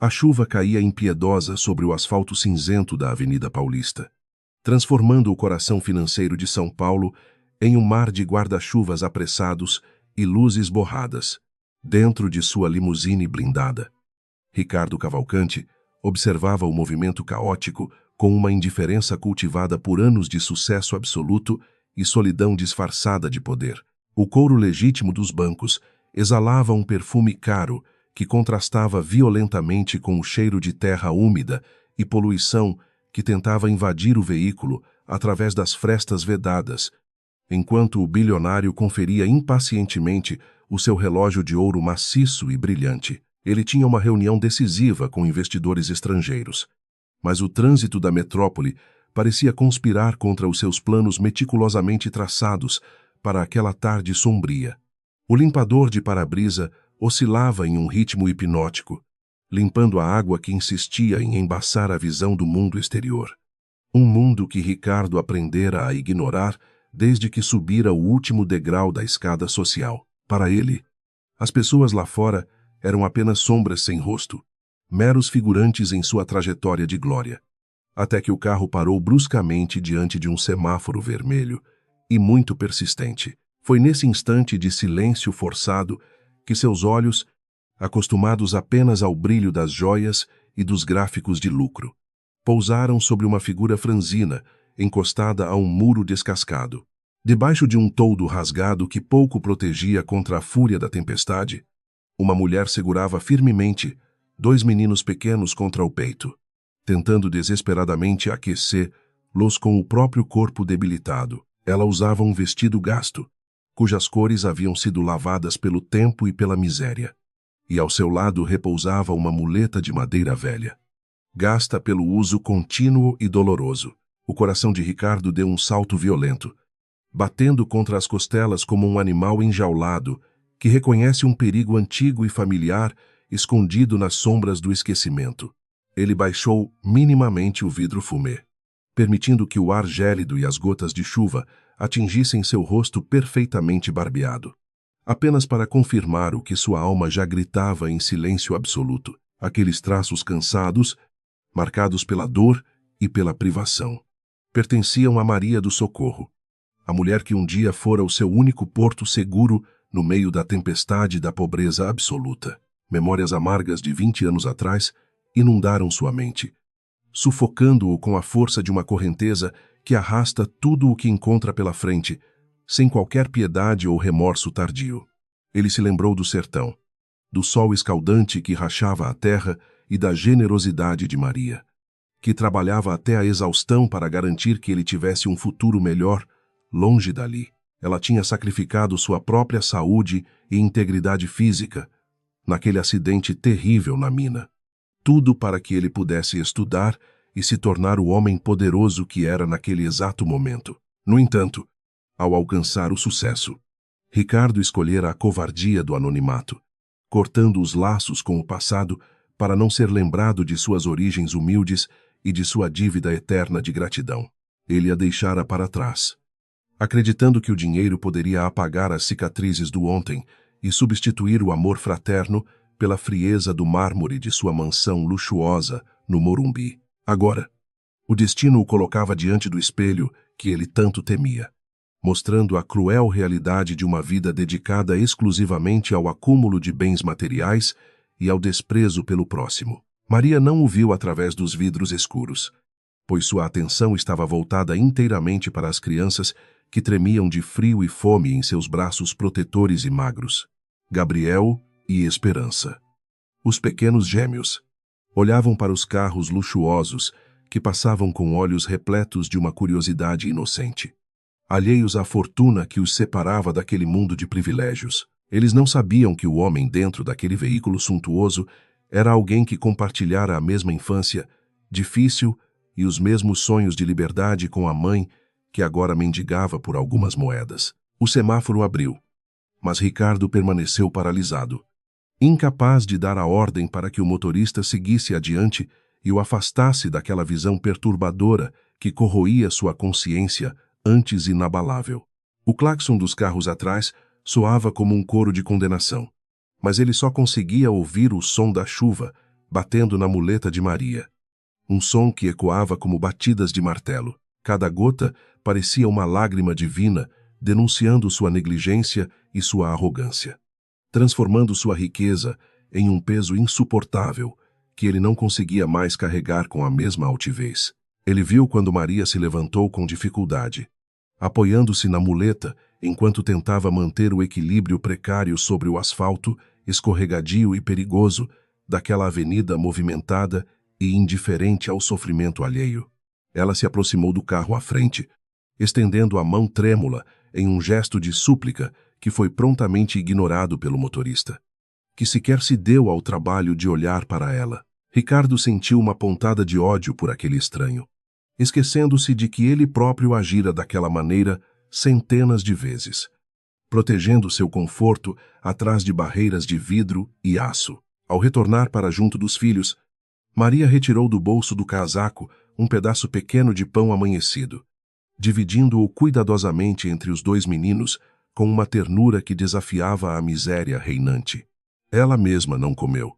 A chuva caía impiedosa sobre o asfalto cinzento da Avenida Paulista, transformando o coração financeiro de São Paulo em um mar de guarda-chuvas apressados e luzes borradas, dentro de sua limusine blindada. Ricardo Cavalcanti observava o movimento caótico com uma indiferença cultivada por anos de sucesso absoluto e solidão disfarçada de poder. O couro legítimo dos bancos exalava um perfume caro que contrastava violentamente com o cheiro de terra úmida e poluição que tentava invadir o veículo através das frestas vedadas, enquanto o bilionário conferia impacientemente o seu relógio de ouro maciço e brilhante. Ele tinha uma reunião decisiva com investidores estrangeiros, mas o trânsito da metrópole parecia conspirar contra os seus planos meticulosamente traçados para aquela tarde sombria. O limpador de para-brisa oscilava em um ritmo hipnótico, limpando a água que insistia em embaçar a visão do mundo exterior. Um mundo que Ricardo aprendera a ignorar desde que subira o último degrau da escada social. Para ele, as pessoas lá fora eram apenas sombras sem rosto, meros figurantes em sua trajetória de glória. Até que o carro parou bruscamente diante de um semáforo vermelho e muito persistente. Foi nesse instante de silêncio forçado que seus olhos, acostumados apenas ao brilho das joias e dos gráficos de lucro, pousaram sobre uma figura franzina, encostada a um muro descascado. Debaixo de um toldo rasgado que pouco protegia contra a fúria da tempestade, uma mulher segurava firmemente 2 meninos pequenos contra o peito, tentando desesperadamente aquecê-los com o próprio corpo debilitado. Ela usava um vestido gasto, cujas cores haviam sido lavadas pelo tempo e pela miséria, e ao seu lado repousava uma muleta de madeira velha, gasta pelo uso contínuo e doloroso. O coração de Ricardo deu um salto violento, batendo contra as costelas como um animal enjaulado que reconhece um perigo antigo e familiar escondido nas sombras do esquecimento. Ele baixou minimamente o vidro fumê, permitindo que o ar gélido e as gotas de chuva atingissem seu rosto perfeitamente barbeado, apenas para confirmar o que sua alma já gritava em silêncio absoluto, aqueles traços cansados, marcados pela dor e pela privação. Pertenciam a Maria do Socorro, a mulher que um dia fora o seu único porto seguro no meio da tempestade da pobreza absoluta. Memórias amargas de 20 anos atrás inundaram sua mente, sufocando-o com a força de uma correnteza que arrasta tudo o que encontra pela frente, sem qualquer piedade ou remorso tardio. Ele se lembrou do sertão, do sol escaldante que rachava a terra e da generosidade de Maria, que trabalhava até a exaustão para garantir que ele tivesse um futuro melhor longe dali. Ela tinha sacrificado sua própria saúde e integridade física naquele acidente terrível na mina. Tudo para que ele pudesse estudar e se tornar o homem poderoso que era naquele exato momento. No entanto, ao alcançar o sucesso, Ricardo escolhera a covardia do anonimato, cortando os laços com o passado para não ser lembrado de suas origens humildes e de sua dívida eterna de gratidão. Ele a deixara para trás, acreditando que o dinheiro poderia apagar as cicatrizes do ontem e substituir o amor fraterno pela frieza do mármore de sua mansão luxuosa no Morumbi. Agora, o destino o colocava diante do espelho que ele tanto temia, mostrando a cruel realidade de uma vida dedicada exclusivamente ao acúmulo de bens materiais e ao desprezo pelo próximo. Maria não o viu através dos vidros escuros, pois sua atenção estava voltada inteiramente para as crianças que tremiam de frio e fome em seus braços protetores e magros. Gabriel e Esperança, os pequenos gêmeos, olhavam para os carros luxuosos que passavam com olhos repletos de uma curiosidade inocente, alheios à fortuna que os separava daquele mundo de privilégios. Eles não sabiam que o homem dentro daquele veículo suntuoso era alguém que compartilhara a mesma infância difícil e os mesmos sonhos de liberdade com a mãe que agora mendigava por algumas moedas. O semáforo abriu, mas Ricardo permaneceu paralisado, incapaz de dar a ordem para que o motorista seguisse adiante e o afastasse daquela visão perturbadora que corroía sua consciência antes inabalável. O claxon dos carros atrás soava como um coro de condenação, mas ele só conseguia ouvir o som da chuva batendo na muleta de Maria. Um som que ecoava como batidas de martelo. Cada gota parecia uma lágrima divina, denunciando sua negligência e sua arrogância, transformando sua riqueza em um peso insuportável que ele não conseguia mais carregar com a mesma altivez. Ele viu quando Maria se levantou com dificuldade, apoiando-se na muleta enquanto tentava manter o equilíbrio precário sobre o asfalto escorregadio e perigoso daquela avenida movimentada e indiferente ao sofrimento alheio. Ela se aproximou do carro à frente, estendendo a mão trêmula em um gesto de súplica que foi prontamente ignorado pelo motorista, que sequer se deu ao trabalho de olhar para ela. Ricardo sentiu uma pontada de ódio por aquele estranho, esquecendo-se de que ele próprio agira daquela maneira centenas de vezes, protegendo seu conforto atrás de barreiras de vidro e aço. Ao retornar para junto dos filhos, Maria retirou do bolso do casaco um pedaço pequeno de pão amanhecido, dividindo-o cuidadosamente entre os dois meninos com uma ternura que desafiava a miséria reinante. Ela mesma não comeu,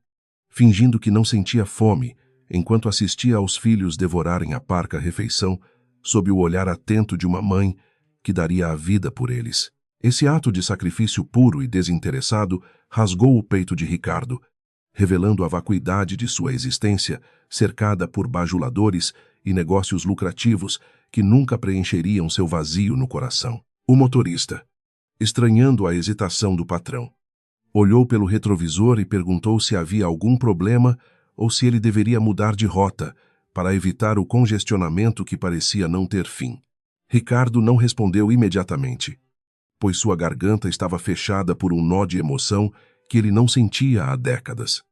fingindo que não sentia fome, enquanto assistia aos filhos devorarem a parca refeição sob o olhar atento de uma mãe que daria a vida por eles. Esse ato de sacrifício puro e desinteressado rasgou o peito de Ricardo, revelando a vacuidade de sua existência, cercada por bajuladores e negócios lucrativos que nunca preencheriam seu vazio no coração. O motorista, estranhando a hesitação do patrão, olhou pelo retrovisor e perguntou se havia algum problema ou se ele deveria mudar de rota para evitar o congestionamento que parecia não ter fim. Ricardo não respondeu imediatamente, pois sua garganta estava fechada por um nó de emoção que ele não sentia há décadas.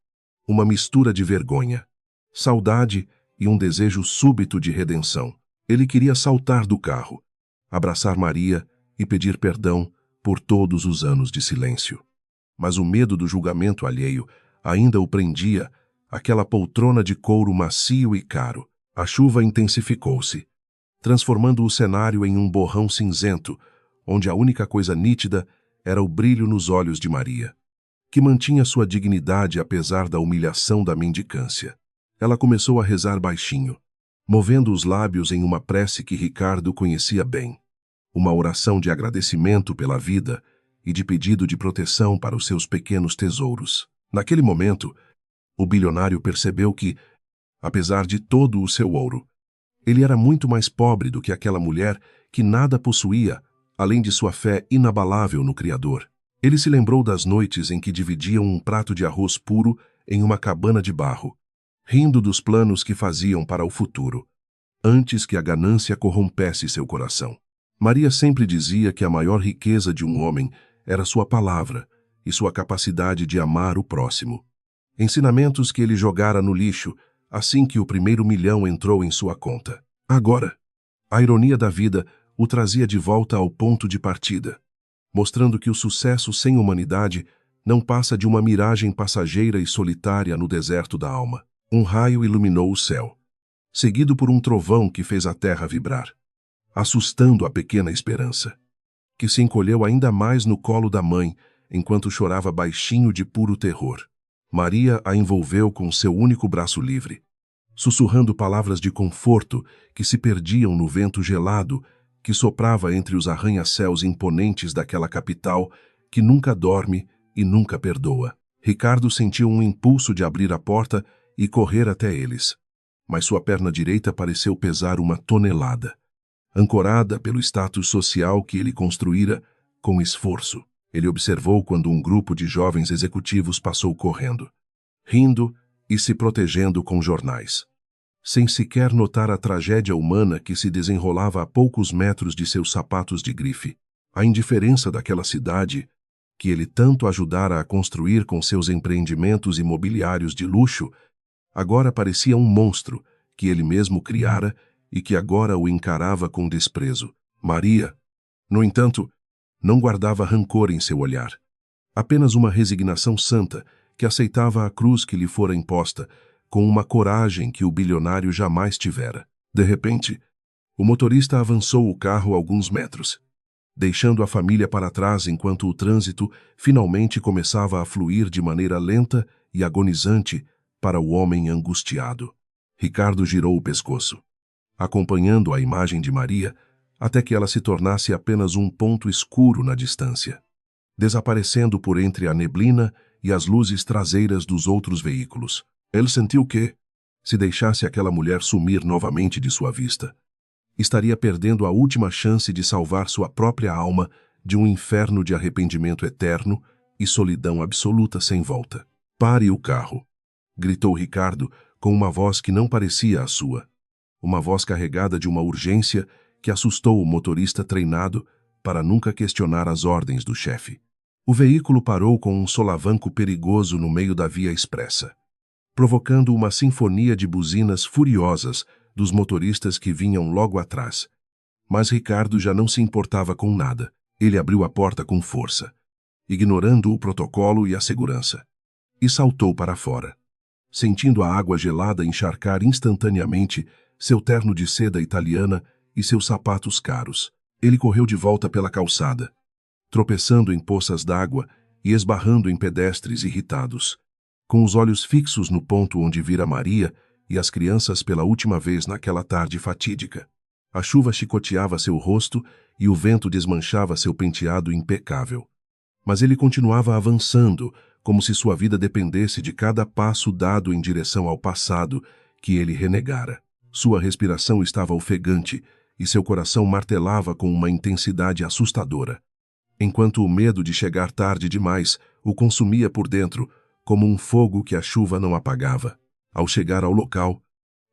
Uma mistura de vergonha, saudade e um desejo súbito de redenção. Ele queria saltar do carro, abraçar Maria e pedir perdão por todos os anos de silêncio. Mas o medo do julgamento alheio ainda o prendia àquela poltrona de couro macio e caro. A chuva intensificou-se, transformando o cenário em um borrão cinzento, onde a única coisa nítida era o brilho nos olhos de Maria, que mantinha sua dignidade apesar da humilhação da mendicância. Ela começou a rezar baixinho, movendo os lábios em uma prece que Ricardo conhecia bem, uma oração de agradecimento pela vida e de pedido de proteção para os seus pequenos tesouros. Naquele momento, o bilionário percebeu que, apesar de todo o seu ouro, ele era muito mais pobre do que aquela mulher que nada possuía, além de sua fé inabalável no Criador. Ele se lembrou das noites em que dividiam um prato de arroz puro em uma cabana de barro, rindo dos planos que faziam para o futuro, antes que a ganância corrompesse seu coração. Maria sempre dizia que a maior riqueza de um homem era sua palavra e sua capacidade de amar o próximo. Ensinamentos que ele jogara no lixo assim que o primeiro milhão entrou em sua conta. Agora, a ironia da vida o trazia de volta ao ponto de partida, mostrando que o sucesso sem humanidade não passa de uma miragem passageira e solitária no deserto da alma. Um raio iluminou o céu, seguido por um trovão que fez a terra vibrar, assustando a pequena Esperança, que se encolheu ainda mais no colo da mãe enquanto chorava baixinho de puro terror. Maria a envolveu com seu único braço livre, sussurrando palavras de conforto que se perdiam no vento gelado que soprava entre os arranha-céus imponentes daquela capital que nunca dorme e nunca perdoa. Ricardo sentiu um impulso de abrir a porta e correr até eles, mas sua perna direita pareceu pesar uma tonelada, ancorada pelo status social que ele construíra com esforço. Ele observou quando um grupo de jovens executivos passou correndo, rindo e se protegendo com jornais, sem sequer notar a tragédia humana que se desenrolava a poucos metros de seus sapatos de grife. A indiferença daquela cidade, que ele tanto ajudara a construir com seus empreendimentos imobiliários de luxo, agora parecia um monstro que ele mesmo criara e que agora o encarava com desprezo. Maria, no entanto, não guardava rancor em seu olhar, apenas uma resignação santa que aceitava a cruz que lhe fora imposta, com uma coragem que o bilionário jamais tivera. De repente, o motorista avançou o carro alguns metros, deixando a família para trás enquanto o trânsito finalmente começava a fluir de maneira lenta e agonizante para o homem angustiado. Ricardo girou o pescoço, acompanhando a imagem de Maria até que ela se tornasse apenas um ponto escuro na distância, desaparecendo por entre a neblina e as luzes traseiras dos outros veículos. Ele sentiu que, se deixasse aquela mulher sumir novamente de sua vista, estaria perdendo a última chance de salvar sua própria alma de um inferno de arrependimento eterno e solidão absoluta sem volta. "Pare o carro!" gritou Ricardo com uma voz que não parecia a sua. Uma voz carregada de uma urgência que assustou o motorista treinado para nunca questionar as ordens do chefe. O veículo parou com um solavanco perigoso no meio da via expressa, provocando uma sinfonia de buzinas furiosas dos motoristas que vinham logo atrás. Mas Ricardo já não se importava com nada. Ele abriu a porta com força, ignorando o protocolo e a segurança, e saltou para fora, sentindo a água gelada encharcar instantaneamente seu terno de seda italiana e seus sapatos caros. Ele correu de volta pela calçada, tropeçando em poças d'água e esbarrando em pedestres irritados, com os olhos fixos no ponto onde vira Maria e as crianças pela última vez naquela tarde fatídica. A chuva chicoteava seu rosto e o vento desmanchava seu penteado impecável. Mas ele continuava avançando, como se sua vida dependesse de cada passo dado em direção ao passado que ele renegara. Sua respiração estava ofegante e seu coração martelava com uma intensidade assustadora, enquanto o medo de chegar tarde demais o consumia por dentro, como um fogo que a chuva não apagava. Ao chegar ao local,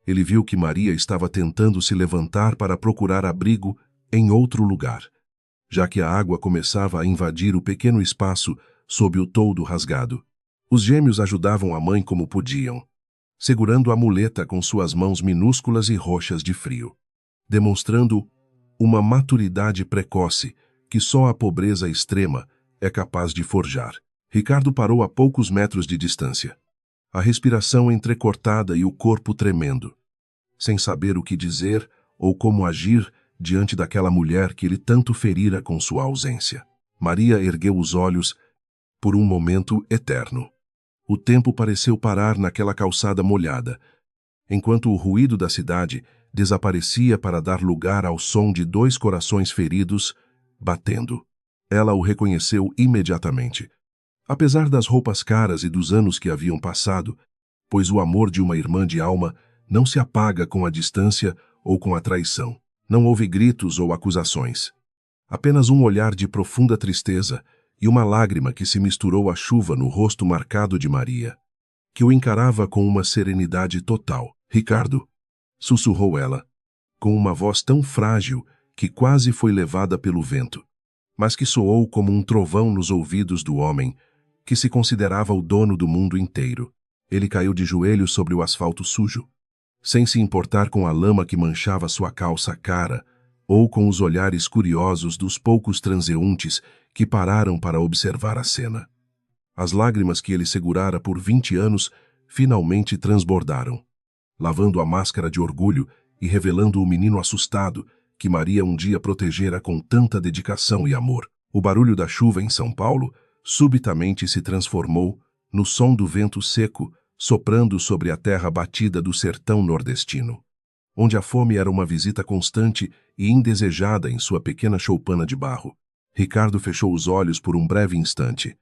ele viu que Maria estava tentando se levantar para procurar abrigo em outro lugar, já que a água começava a invadir o pequeno espaço sob o toldo rasgado. Os gêmeos ajudavam a mãe como podiam, segurando a muleta com suas mãos minúsculas e roxas de frio, demonstrando uma maturidade precoce que só a pobreza extrema é capaz de forjar. Ricardo parou a poucos metros de distância, a respiração entrecortada e o corpo tremendo, sem saber o que dizer ou como agir diante daquela mulher que ele tanto ferira com sua ausência. Maria ergueu os olhos por um momento eterno. O tempo pareceu parar naquela calçada molhada, enquanto o ruído da cidade desaparecia para dar lugar ao som de 2 corações feridos batendo. Ela o reconheceu imediatamente, apesar das roupas caras e dos anos que haviam passado, pois o amor de uma irmã de alma não se apaga com a distância ou com a traição. Não houve gritos ou acusações. Apenas um olhar de profunda tristeza e uma lágrima que se misturou à chuva no rosto marcado de Maria, que o encarava com uma serenidade total. "Ricardo", sussurrou ela, com uma voz tão frágil que quase foi levada pelo vento, mas que soou como um trovão nos ouvidos do homem que se considerava o dono do mundo inteiro. Ele caiu de joelhos sobre o asfalto sujo, sem se importar com a lama que manchava sua calça cara ou com os olhares curiosos dos poucos transeuntes que pararam para observar a cena. As lágrimas que ele segurara por 20 anos finalmente transbordaram, lavando a máscara de orgulho e revelando o menino assustado que Maria um dia protegera com tanta dedicação e amor. O barulho da chuva em São Paulo subitamente se transformou no som do vento seco soprando sobre a terra batida do sertão nordestino, onde a fome era uma visita constante e indesejada em sua pequena choupana de barro. Ricardo fechou os olhos por um breve instante,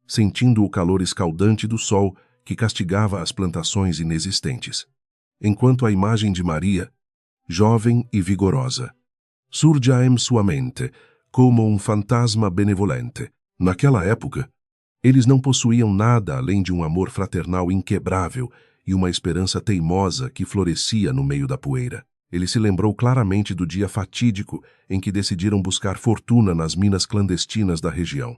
sentindo o calor escaldante do sol que castigava as plantações inexistentes, enquanto a imagem de Maria, jovem e vigorosa, surgia em sua mente como um fantasma benevolente. Naquela época, eles não possuíam nada além de um amor fraternal inquebrável e uma esperança teimosa que florescia no meio da poeira. Ele se lembrou claramente do dia fatídico em que decidiram buscar fortuna nas minas clandestinas da região,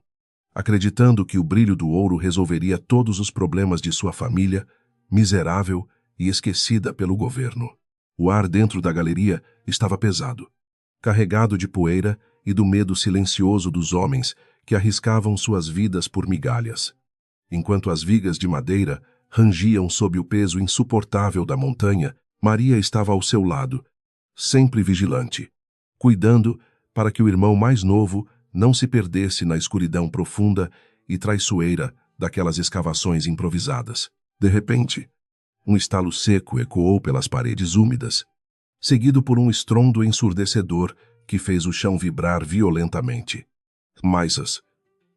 acreditando que o brilho do ouro resolveria todos os problemas de sua família, miserável e esquecida pelo governo. O ar dentro da galeria estava pesado, carregado de poeira e do medo silencioso dos homens que arriscavam suas vidas por migalhas, enquanto as vigas de madeira rangiam sob o peso insuportável da montanha. Maria estava ao seu lado, sempre vigilante, cuidando para que o irmão mais novo não se perdesse na escuridão profunda e traiçoeira daquelas escavações improvisadas. De repente, Um estalo seco ecoou pelas paredes úmidas, seguido por um estrondo ensurdecedor que fez o chão vibrar violentamente. Maisas,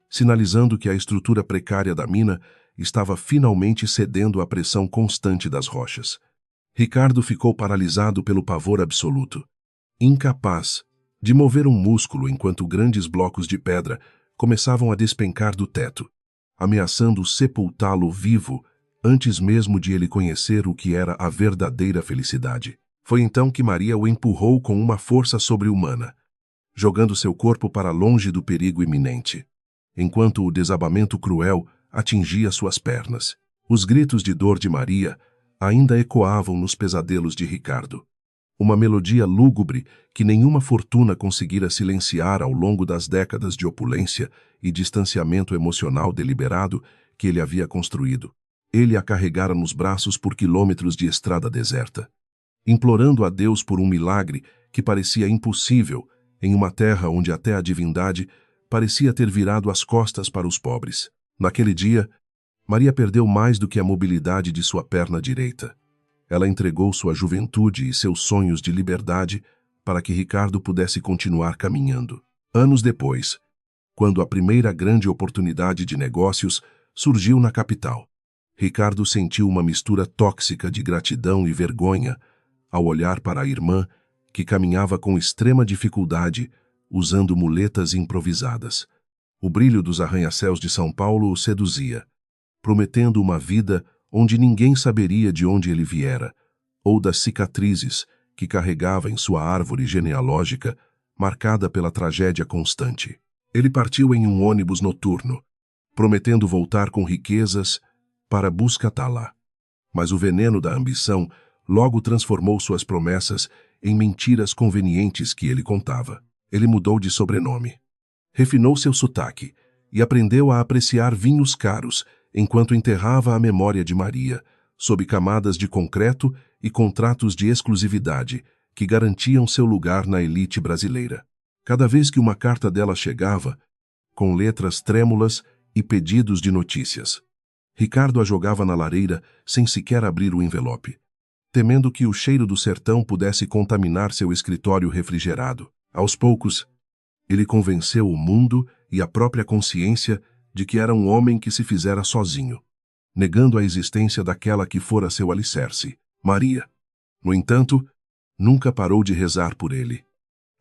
sinalizando que a estrutura precária da mina estava finalmente cedendo à pressão constante das rochas. Ricardo ficou paralisado pelo pavor absoluto, incapaz de mover um músculo enquanto grandes blocos de pedra começavam a despencar do teto, ameaçando sepultá-lo vivo antes mesmo de ele conhecer o que era a verdadeira felicidade. Foi então que Maria o empurrou com uma força sobre-humana, jogando seu corpo para longe do perigo iminente, enquanto o desabamento cruel atingia suas pernas. Os gritos de dor de Maria ainda ecoavam nos pesadelos de Ricardo. Uma melodia lúgubre que nenhuma fortuna conseguira silenciar ao longo das décadas de opulência e distanciamento emocional deliberado que ele havia construído. Ele a carregara nos braços por quilômetros de estrada deserta, implorando a Deus por um milagre que parecia impossível em uma terra onde até a divindade parecia ter virado as costas para os pobres. Naquele dia, Maria perdeu mais do que a mobilidade de sua perna direita. Ela entregou sua juventude e seus sonhos de liberdade para que Ricardo pudesse continuar caminhando. Anos depois, quando a primeira grande oportunidade de negócios surgiu na capital, Ricardo sentiu uma mistura tóxica de gratidão e vergonha ao olhar para a irmã que caminhava com extrema dificuldade, usando muletas improvisadas. O brilho dos arranha-céus de São Paulo o seduzia, prometendo uma vida onde ninguém saberia de onde ele viera, ou das cicatrizes que carregava em sua árvore genealógica, marcada pela tragédia constante. Ele partiu em um ônibus noturno, prometendo voltar com riquezas para Buscatala. Mas o veneno da ambição logo transformou suas promessas em mentiras convenientes que ele contava. Ele mudou de sobrenome, refinou seu sotaque e aprendeu a apreciar vinhos caros enquanto enterrava a memória de Maria, sob camadas de concreto e contratos de exclusividade que garantiam seu lugar na elite brasileira. Cada vez que uma carta dela chegava, com letras trêmulas e pedidos de notícias, Ricardo a jogava na lareira sem sequer abrir o envelope, temendo que o cheiro do sertão pudesse contaminar seu escritório refrigerado. Aos poucos, ele convenceu o mundo e a própria consciência de que era um homem que se fizera sozinho, negando a existência daquela que fora seu alicerce, Maria. No entanto, nunca parou de rezar por ele,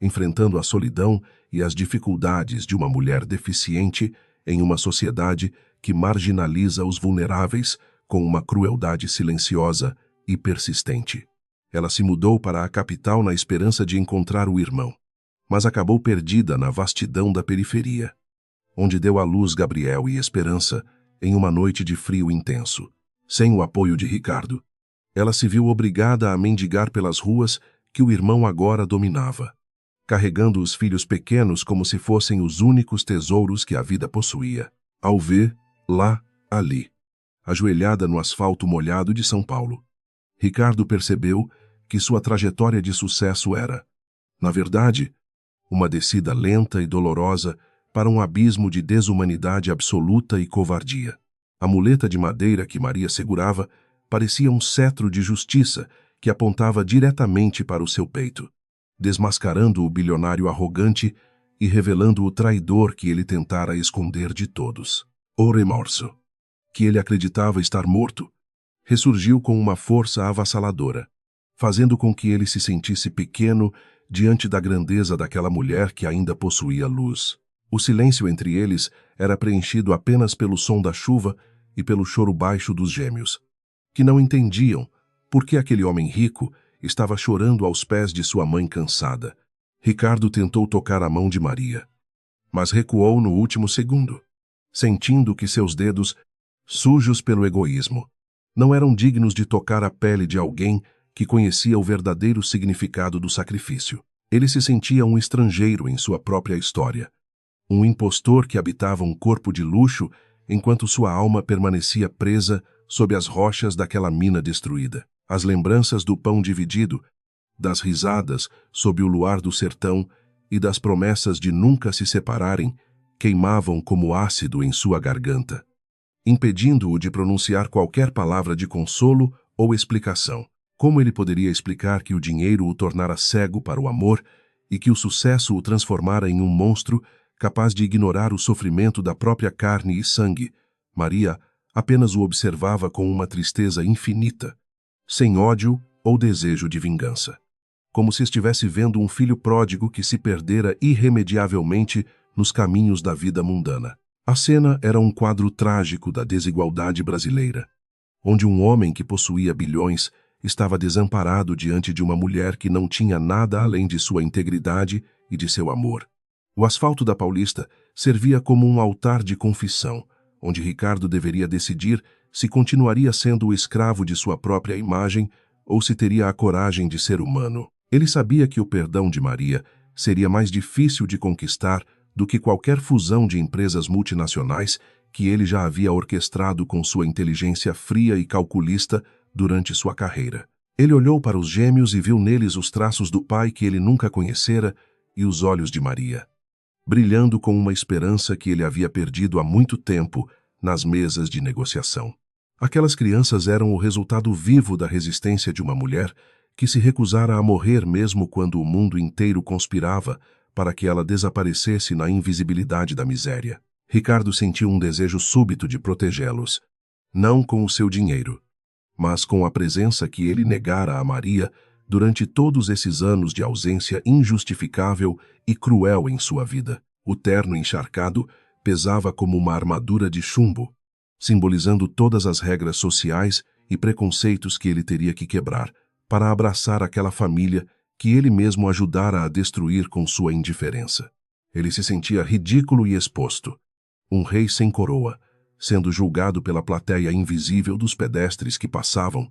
enfrentando a solidão e as dificuldades de uma mulher deficiente em uma sociedade que marginaliza os vulneráveis com uma crueldade silenciosa e persistente. Ela se mudou para a capital na esperança de encontrar o irmão, mas acabou perdida na vastidão da periferia, onde deu à luz Gabriel e Esperança em uma noite de frio intenso. Sem o apoio de Ricardo, ela se viu obrigada a mendigar pelas ruas que o irmão agora dominava, carregando os filhos pequenos como se fossem os únicos tesouros que a vida possuía. Ao ver, lá, ali, ajoelhada no asfalto molhado de São Paulo, Ricardo percebeu que sua trajetória de sucesso era, na verdade, uma descida lenta e dolorosa para um abismo de desumanidade absoluta e covardia. A muleta de madeira que Maria segurava parecia um cetro de justiça que apontava diretamente para o seu peito, desmascarando o bilionário arrogante e revelando o traidor que ele tentara esconder de todos. O remorso, que ele acreditava estar morto, ressurgiu com uma força avassaladora, fazendo com que ele se sentisse pequeno diante da grandeza daquela mulher que ainda possuía luz. O silêncio entre eles era preenchido apenas pelo som da chuva e pelo choro baixo dos gêmeos, que não entendiam por que aquele homem rico estava chorando aos pés de sua mãe cansada. Ricardo tentou tocar a mão de Maria, mas recuou no último segundo, sentindo que seus dedos, sujos pelo egoísmo, não eram dignos de tocar a pele de alguém que conhecia o verdadeiro significado do sacrifício. Ele se sentia um estrangeiro em sua própria história, um impostor que habitava um corpo de luxo enquanto sua alma permanecia presa sob as rochas daquela mina destruída. As lembranças do pão dividido, das risadas sob o luar do sertão e das promessas de nunca se separarem queimavam como ácido em sua garganta, impedindo-o de pronunciar qualquer palavra de consolo ou explicação. Como ele poderia explicar que o dinheiro o tornara cego para o amor e que o sucesso o transformara em um monstro capaz de ignorar o sofrimento da própria carne e sangue? Maria apenas o observava com uma tristeza infinita, sem ódio ou desejo de vingança. Como se estivesse vendo um filho pródigo que se perdera irremediavelmente nos caminhos da vida mundana. A cena era um quadro trágico da desigualdade brasileira, onde um homem que possuía bilhões estava desamparado diante de uma mulher que não tinha nada além de sua integridade e de seu amor. O asfalto da Paulista servia como um altar de confissão, onde Ricardo deveria decidir se continuaria sendo o escravo de sua própria imagem ou se teria a coragem de ser humano. Ele sabia que o perdão de Maria seria mais difícil de conquistar do que qualquer fusão de empresas multinacionais que ele já havia orquestrado com sua inteligência fria e calculista durante sua carreira. Ele olhou para os gêmeos e viu neles os traços do pai que ele nunca conhecera e os olhos de Maria, brilhando com uma esperança que ele havia perdido há muito tempo nas mesas de negociação. Aquelas crianças eram o resultado vivo da resistência de uma mulher que se recusara a morrer mesmo quando o mundo inteiro conspirava para que ela desaparecesse na invisibilidade da miséria. Ricardo sentiu um desejo súbito de protegê-los, não com o seu dinheiro, mas com a presença que ele negara a Maria durante todos esses anos de ausência injustificável e cruel em sua vida. O terno encharcado pesava como uma armadura de chumbo, simbolizando todas as regras sociais e preconceitos que ele teria que quebrar para abraçar aquela família que ele mesmo ajudara a destruir com sua indiferença. Ele se sentia ridículo e exposto, um rei sem coroa, sendo julgado pela plateia invisível dos pedestres que passavam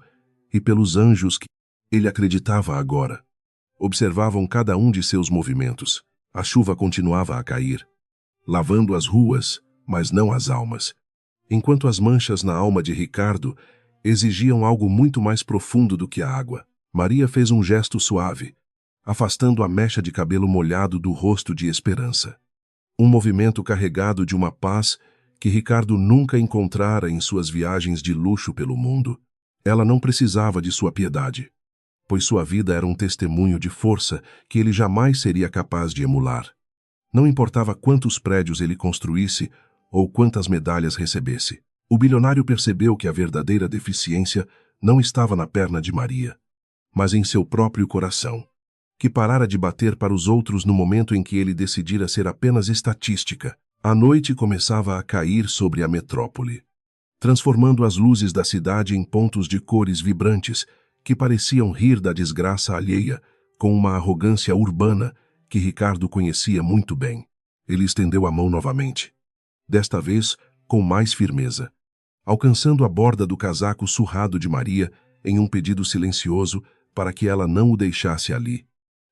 e pelos anjos que ele acreditava agora. Observavam cada um de seus movimentos. A chuva continuava a cair, lavando as ruas, mas não as almas, enquanto as manchas na alma de Ricardo exigiam algo muito mais profundo do que a água. Maria fez um gesto suave, afastando a mecha de cabelo molhado do rosto de Esperança. Um movimento carregado de uma paz que Ricardo nunca encontrara em suas viagens de luxo pelo mundo. Ela não precisava de sua piedade, pois sua vida era um testemunho de força que ele jamais seria capaz de emular. Não importava quantos prédios ele construísse ou quantas medalhas recebesse. O bilionário percebeu que a verdadeira deficiência não estava na perna de Maria, mas em seu próprio coração, que parara de bater para os outros no momento em que ele decidira ser apenas estatística. A noite começava a cair sobre a metrópole, transformando as luzes da cidade em pontos de cores vibrantes que pareciam rir da desgraça alheia com uma arrogância urbana que Ricardo conhecia muito bem. Ele estendeu a mão novamente, desta vez com mais firmeza, alcançando a borda do casaco surrado de Maria em um pedido silencioso para que ela não o deixasse ali,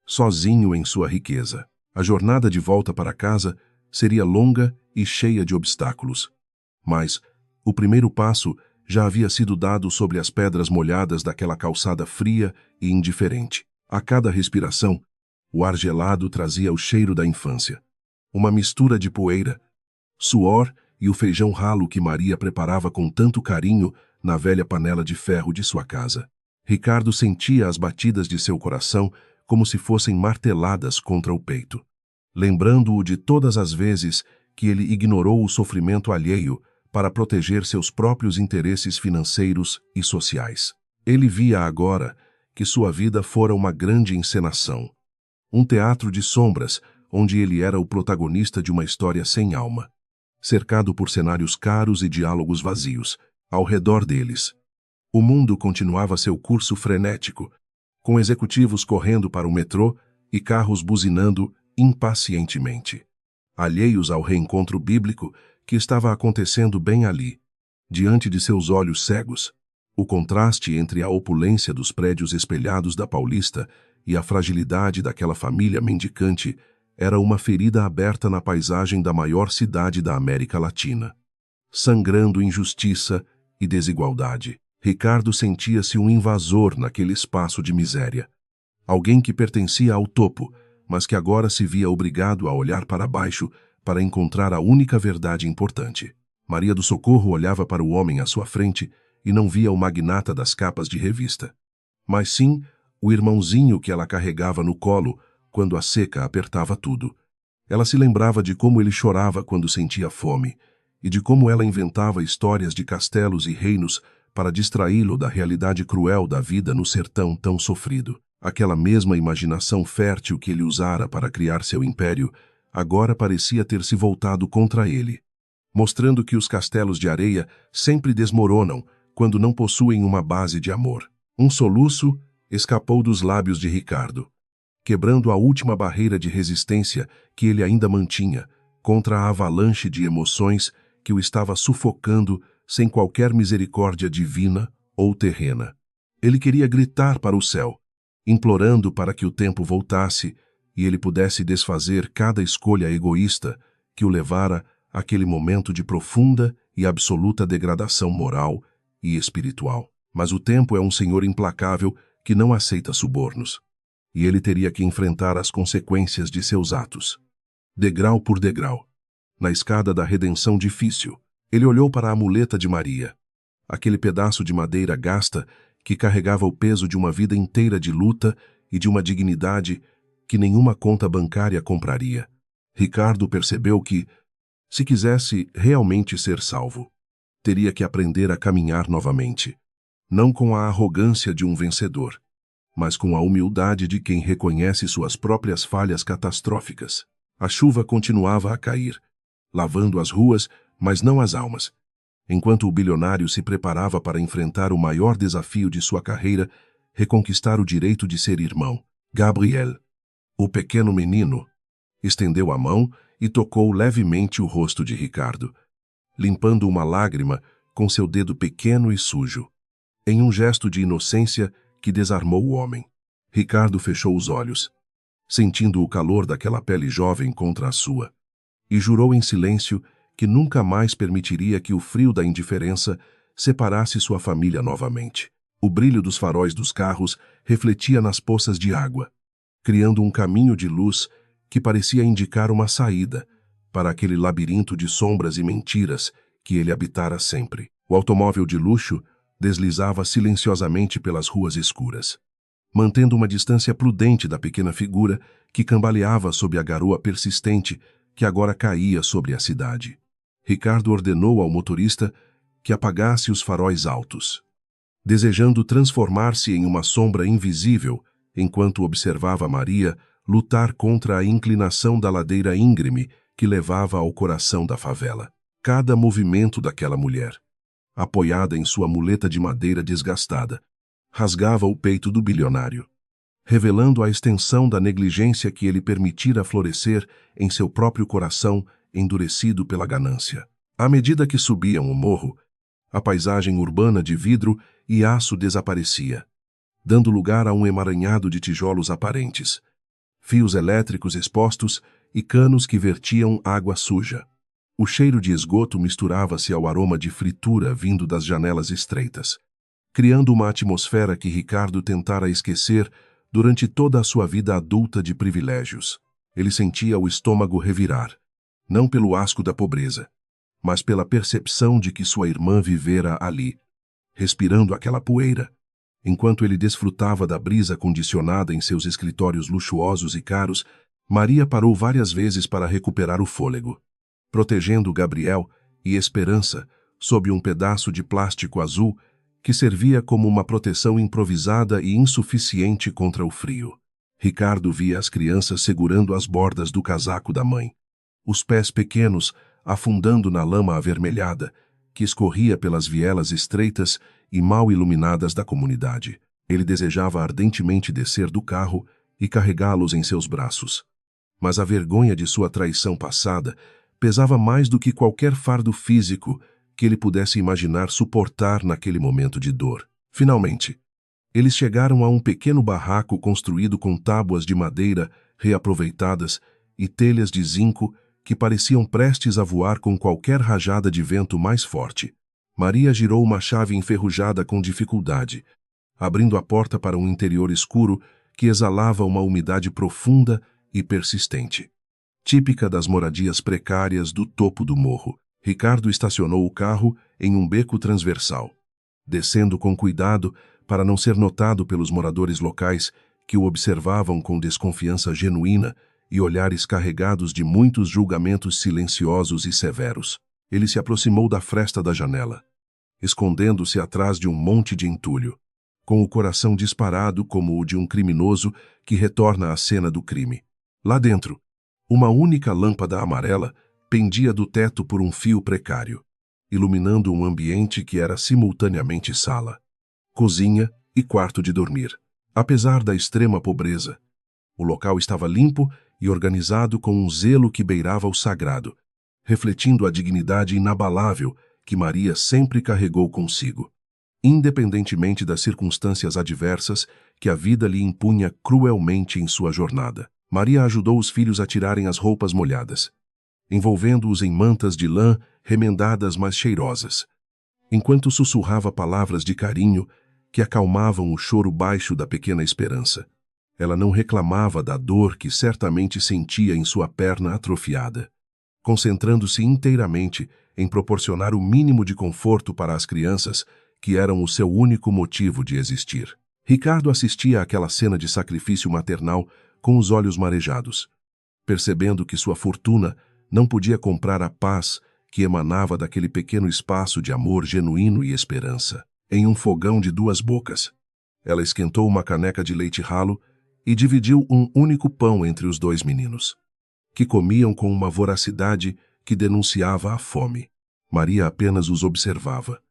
sozinho em sua riqueza. A jornada de volta para casa seria longa e cheia de obstáculos, mas o primeiro passo já havia sido dado sobre as pedras molhadas daquela calçada fria e indiferente. A cada respiração, o ar gelado trazia o cheiro da infância, uma mistura de poeira, suor e o feijão ralo que Maria preparava com tanto carinho na velha panela de ferro de sua casa. Ricardo sentia as batidas de seu coração como se fossem marteladas contra o peito, lembrando-o de todas as vezes que ele ignorou o sofrimento alheio para proteger seus próprios interesses financeiros e sociais. Ele via agora que sua vida fora uma grande encenação, um teatro de sombras onde ele era o protagonista de uma história sem alma, cercado por cenários caros e diálogos vazios. Ao redor deles, o mundo continuava seu curso frenético, com executivos correndo para o metrô e carros buzinando impacientemente, alheios ao reencontro bíblico que estava acontecendo bem ali, diante de seus olhos cegos. O contraste entre a opulência dos prédios espelhados da Paulista e a fragilidade daquela família mendicante era uma ferida aberta na paisagem da maior cidade da América Latina, sangrando injustiça e desigualdade. Ricardo sentia-se um invasor naquele espaço de miséria, alguém que pertencia ao topo, mas que agora se via obrigado a olhar para baixo para encontrar a única verdade importante. Maria do Socorro olhava para o homem à sua frente e não via o magnata das capas de revista, mas sim o irmãozinho que ela carregava no colo quando a seca apertava tudo. Ela se lembrava de como ele chorava quando sentia fome e de como ela inventava histórias de castelos e reinos para distraí-lo da realidade cruel da vida no sertão tão sofrido. Aquela mesma imaginação fértil que ele usara para criar seu império agora parecia ter se voltado contra ele, mostrando que os castelos de areia sempre desmoronam quando não possuem uma base de amor. Um soluço escapou dos lábios de Ricardo, quebrando a última barreira de resistência que ele ainda mantinha contra a avalanche de emoções que o estava sufocando sem qualquer misericórdia divina ou terrena. Ele queria gritar para o céu, implorando para que o tempo voltasse e ele pudesse desfazer cada escolha egoísta que o levara àquele momento de profunda e absoluta degradação moral e espiritual. Mas o tempo é um senhor implacável que não aceita subornos, e ele teria que enfrentar as consequências de seus atos, degrau por degrau. Na escada da redenção difícil, ele olhou para a muleta de Maria, aquele pedaço de madeira gasta que carregava o peso de uma vida inteira de luta e de uma dignidade que nenhuma conta bancária compraria. Ricardo percebeu que, se quisesse realmente ser salvo, teria que aprender a caminhar novamente, não com a arrogância de um vencedor, mas com a humildade de quem reconhece suas próprias falhas catastróficas. A chuva continuava a cair, lavando as ruas, mas não as almas, enquanto o bilionário se preparava para enfrentar o maior desafio de sua carreira, reconquistar o direito de ser irmão. Gabriel, o pequeno menino, estendeu a mão e tocou levemente o rosto de Ricardo, limpando uma lágrima com seu dedo pequeno e sujo, em um gesto de inocência que desarmou o homem. Ricardo fechou os olhos, sentindo o calor daquela pele jovem contra a sua, e jurou em silêncio que nunca mais permitiria que o frio da indiferença separasse sua família novamente. O brilho dos faróis dos carros refletia nas poças de água, criando um caminho de luz que parecia indicar uma saída para aquele labirinto de sombras e mentiras que ele habitara sempre. O automóvel de luxo deslizava silenciosamente pelas ruas escuras, mantendo uma distância prudente da pequena figura que cambaleava sob a garoa persistente que agora caía sobre a cidade. Ricardo ordenou ao motorista que apagasse os faróis altos, desejando transformar-se em uma sombra invisível enquanto observava Maria lutar contra a inclinação da ladeira íngreme que levava ao coração da favela. Cada movimento daquela mulher, apoiada em sua muleta de madeira desgastada, rasgava o peito do bilionário, revelando a extensão da negligência que ele permitira florescer em seu próprio coração endurecido pela ganância. À medida que subiam o morro, a paisagem urbana de vidro e aço desaparecia, dando lugar a um emaranhado de tijolos aparentes, fios elétricos expostos e canos que vertiam água suja. O cheiro de esgoto misturava-se ao aroma de fritura vindo das janelas estreitas, criando uma atmosfera que Ricardo tentara esquecer durante toda a sua vida adulta de privilégios. Ele sentia o estômago revirar, não pelo asco da pobreza, mas pela percepção de que sua irmã vivera ali, respirando aquela poeira, enquanto ele desfrutava da brisa condicionada em seus escritórios luxuosos e caros. Maria parou várias vezes para recuperar o fôlego, protegendo Gabriel e Esperança sob um pedaço de plástico azul que servia como uma proteção improvisada e insuficiente contra o frio. Ricardo via as crianças segurando as bordas do casaco da mãe, os pés pequenos afundando na lama avermelhada que escorria pelas vielas estreitas e mal iluminadas da comunidade. Ele desejava ardentemente descer do carro e carregá-los em seus braços, mas a vergonha de sua traição passada pesava mais do que qualquer fardo físico que ele pudesse imaginar suportar naquele momento de dor. Finalmente, eles chegaram a um pequeno barraco construído com tábuas de madeira reaproveitadas e telhas de zinco que pareciam prestes a voar com qualquer rajada de vento mais forte. Maria girou uma chave enferrujada com dificuldade, abrindo a porta para um interior escuro que exalava uma umidade profunda e persistente, típica das moradias precárias do topo do morro. Ricardo estacionou o carro em um beco transversal, descendo com cuidado para não ser notado pelos moradores locais que o observavam com desconfiança genuína e olhares carregados de muitos julgamentos silenciosos e severos. Ele se aproximou da fresta da janela, escondendo-se atrás de um monte de entulho, com o coração disparado como o de um criminoso que retorna à cena do crime. Lá dentro, uma única lâmpada amarela pendia do teto por um fio precário, iluminando um ambiente que era simultaneamente sala, cozinha e quarto de dormir. Apesar da extrema pobreza, o local estava limpo e organizado com um zelo que beirava o sagrado, refletindo a dignidade inabalável que Maria sempre carregou consigo, independentemente das circunstâncias adversas que a vida lhe impunha cruelmente em sua jornada. Maria ajudou os filhos a tirarem as roupas molhadas, envolvendo-os em mantas de lã remendadas mas cheirosas, enquanto sussurrava palavras de carinho que acalmavam o choro baixo da pequena Esperança. Ela não reclamava da dor que certamente sentia em sua perna atrofiada, concentrando-se inteiramente em proporcionar o mínimo de conforto para as crianças, que eram o seu único motivo de existir. Ricardo assistia àquela cena de sacrifício maternal com os olhos marejados, percebendo que sua fortuna não podia comprar a paz que emanava daquele pequeno espaço de amor genuíno e esperança. Em um fogão de duas bocas, ela esquentou uma caneca de leite ralo e dividiu um único pão entre os dois meninos, que comiam com uma voracidade que denunciava a fome. Maria apenas os observava,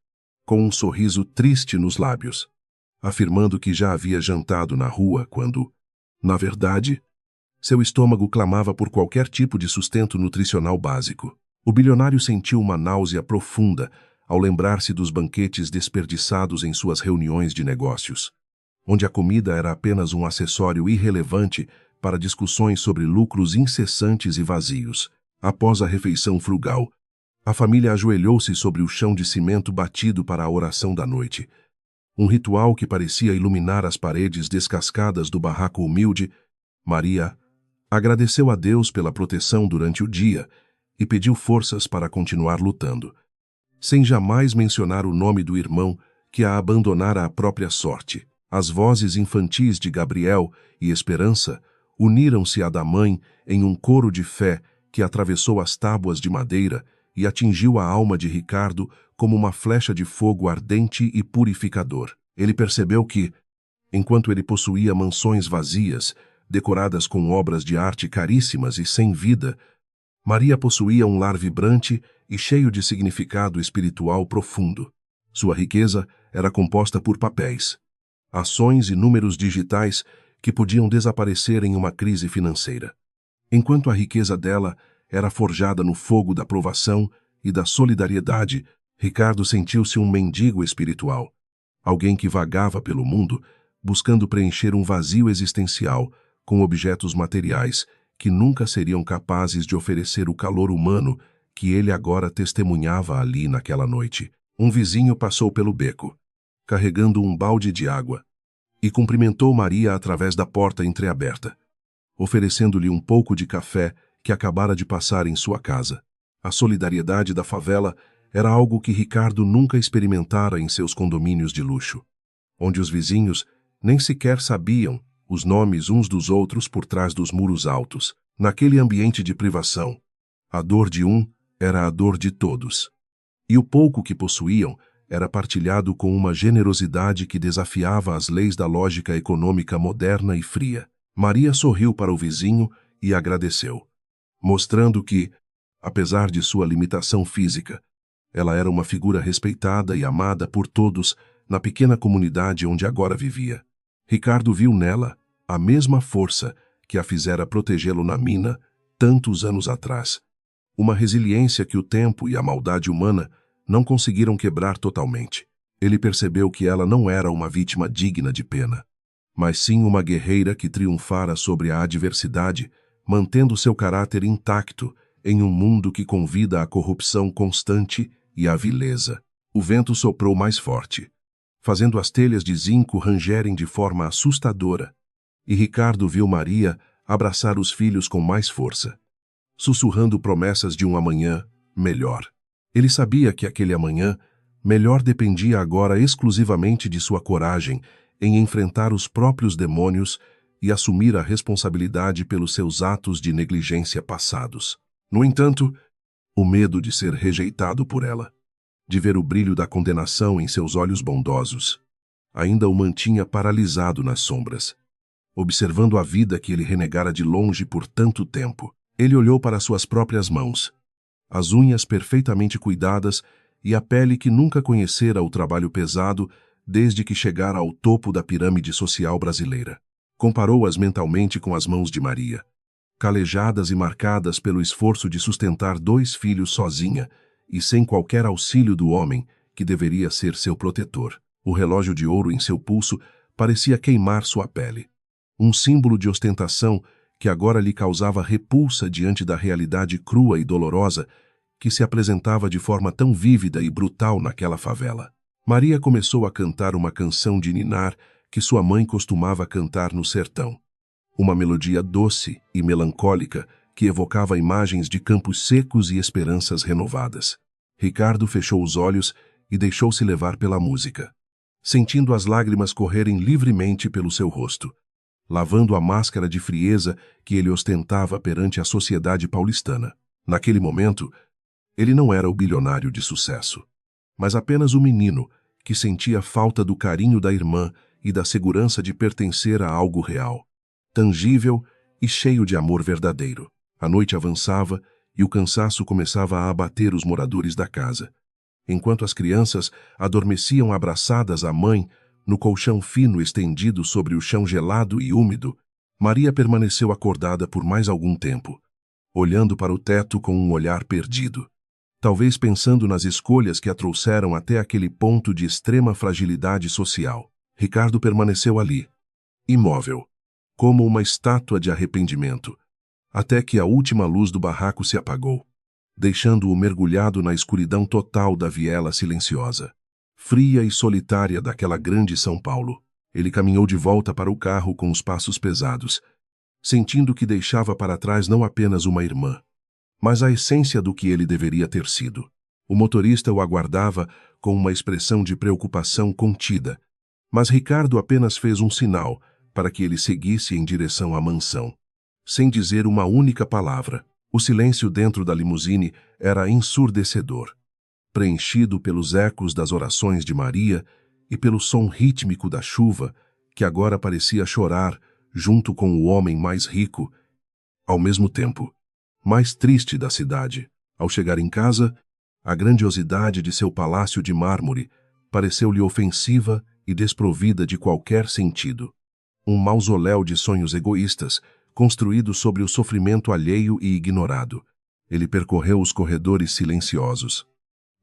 com um sorriso triste nos lábios, afirmando que já havia jantado na rua quando, na verdade, seu estômago clamava por qualquer tipo de sustento nutricional básico. O bilionário sentiu uma náusea profunda ao lembrar-se dos banquetes desperdiçados em suas reuniões de negócios, onde a comida era apenas um acessório irrelevante para discussões sobre lucros incessantes e vazios. Após a refeição frugal, a família ajoelhou-se sobre o chão de cimento batido para a oração da noite, um ritual que parecia iluminar as paredes descascadas do barraco humilde. Maria agradeceu a Deus pela proteção durante o dia e pediu forças para continuar lutando, sem jamais mencionar o nome do irmão que a abandonara à própria sorte. As vozes infantis de Gabriel e Esperança uniram-se à da mãe em um coro de fé que atravessou as tábuas de madeira e atingiu a alma de Ricardo como uma flecha de fogo ardente e purificador. Ele percebeu que, enquanto ele possuía mansões vazias, decoradas com obras de arte caríssimas e sem vida, Maria possuía um lar vibrante e cheio de significado espiritual profundo. Sua riqueza era composta por papéis, ações e números digitais que podiam desaparecer em uma crise financeira, enquanto a riqueza dela era forjada no fogo da provação e da solidariedade. Ricardo sentiu-se um mendigo espiritual, alguém que vagava pelo mundo buscando preencher um vazio existencial com objetos materiais que nunca seriam capazes de oferecer o calor humano que ele agora testemunhava ali naquela noite. Um vizinho passou pelo beco, carregando um balde de água, e cumprimentou Maria através da porta entreaberta, oferecendo-lhe um pouco de café que acabara de passar em sua casa. A solidariedade da favela era algo que Ricardo nunca experimentara em seus condomínios de luxo, onde os vizinhos nem sequer sabiam os nomes uns dos outros por trás dos muros altos. Naquele ambiente de privação, a dor de um era a dor de todos, e o pouco que possuíam era partilhado com uma generosidade que desafiava as leis da lógica econômica moderna e fria. Maria sorriu para o vizinho e agradeceu, mostrando que, apesar de sua limitação física, ela era uma figura respeitada e amada por todos na pequena comunidade onde agora vivia. Ricardo viu nela a mesma força que a fizera protegê-lo na mina tantos anos atrás. Uma resiliência que o tempo e a maldade humana não conseguiram quebrar totalmente. Ele percebeu que ela não era uma vítima digna de pena, mas sim uma guerreira que triunfara sobre a adversidade, mantendo seu caráter intacto em um mundo que convida à corrupção constante e à vileza. O vento soprou mais forte, fazendo as telhas de zinco rangerem de forma assustadora, e Ricardo viu Maria abraçar os filhos com mais força, sussurrando promessas de um amanhã melhor. Ele sabia que aquele amanhã Melhor dependia agora exclusivamente de sua coragem em enfrentar os próprios demônios e assumir a responsabilidade pelos seus atos de negligência passados. No entanto, o medo de ser rejeitado por ela, de ver o brilho da condenação em seus olhos bondosos, ainda o mantinha paralisado nas sombras. Observando a vida que ele renegara de longe por tanto tempo, ele olhou para suas próprias mãos, as unhas perfeitamente cuidadas e a pele que nunca conhecera o trabalho pesado desde que chegara ao topo da pirâmide social brasileira. Comparou-as mentalmente com as mãos de Maria, calejadas e marcadas pelo esforço de sustentar 2 filhos sozinha e sem qualquer auxílio do homem que deveria ser seu protetor. O relógio de ouro em seu pulso parecia queimar sua pele. Um símbolo de ostentação que agora lhe causava repulsa diante da realidade crua e dolorosa que se apresentava de forma tão vívida e brutal naquela favela. Maria começou a cantar uma canção de ninar que sua mãe costumava cantar no sertão. Uma melodia doce e melancólica que evocava imagens de campos secos e esperanças renovadas. Ricardo fechou os olhos e deixou-se levar pela música, sentindo as lágrimas correrem livremente pelo seu rosto, lavando a máscara de frieza que ele ostentava perante a sociedade paulistana. Naquele momento, ele não era o bilionário de sucesso, mas apenas o menino que sentia falta do carinho da irmã e da segurança de pertencer a algo real, tangível e cheio de amor verdadeiro. A noite avançava e o cansaço começava a abater os moradores da casa. Enquanto as crianças adormeciam abraçadas à mãe no colchão fino estendido sobre o chão gelado e úmido, Maria permaneceu acordada por mais algum tempo, olhando para o teto com um olhar perdido, talvez pensando nas escolhas que a trouxeram até aquele ponto de extrema fragilidade social. Ricardo permaneceu ali, imóvel, como uma estátua de arrependimento, até que a última luz do barraco se apagou, deixando-o mergulhado na escuridão total da viela silenciosa, fria e solitária daquela grande São Paulo. Ele caminhou de volta para o carro com os passos pesados, sentindo que deixava para trás não apenas uma irmã, mas a essência do que ele deveria ter sido. O motorista o aguardava com uma expressão de preocupação contida, mas Ricardo apenas fez um sinal para que ele seguisse em direção à mansão, sem dizer uma única palavra. O silêncio dentro da limusine era ensurdecedor, preenchido pelos ecos das orações de Maria e pelo som rítmico da chuva, que agora parecia chorar junto com o homem mais rico, ao mesmo tempo, mais triste da cidade. Ao chegar em casa, a grandiosidade de seu palácio de mármore pareceu-lhe ofensiva e desprovida de qualquer sentido. Um mausoléu de sonhos egoístas, construído sobre o sofrimento alheio e ignorado. Ele percorreu os corredores silenciosos,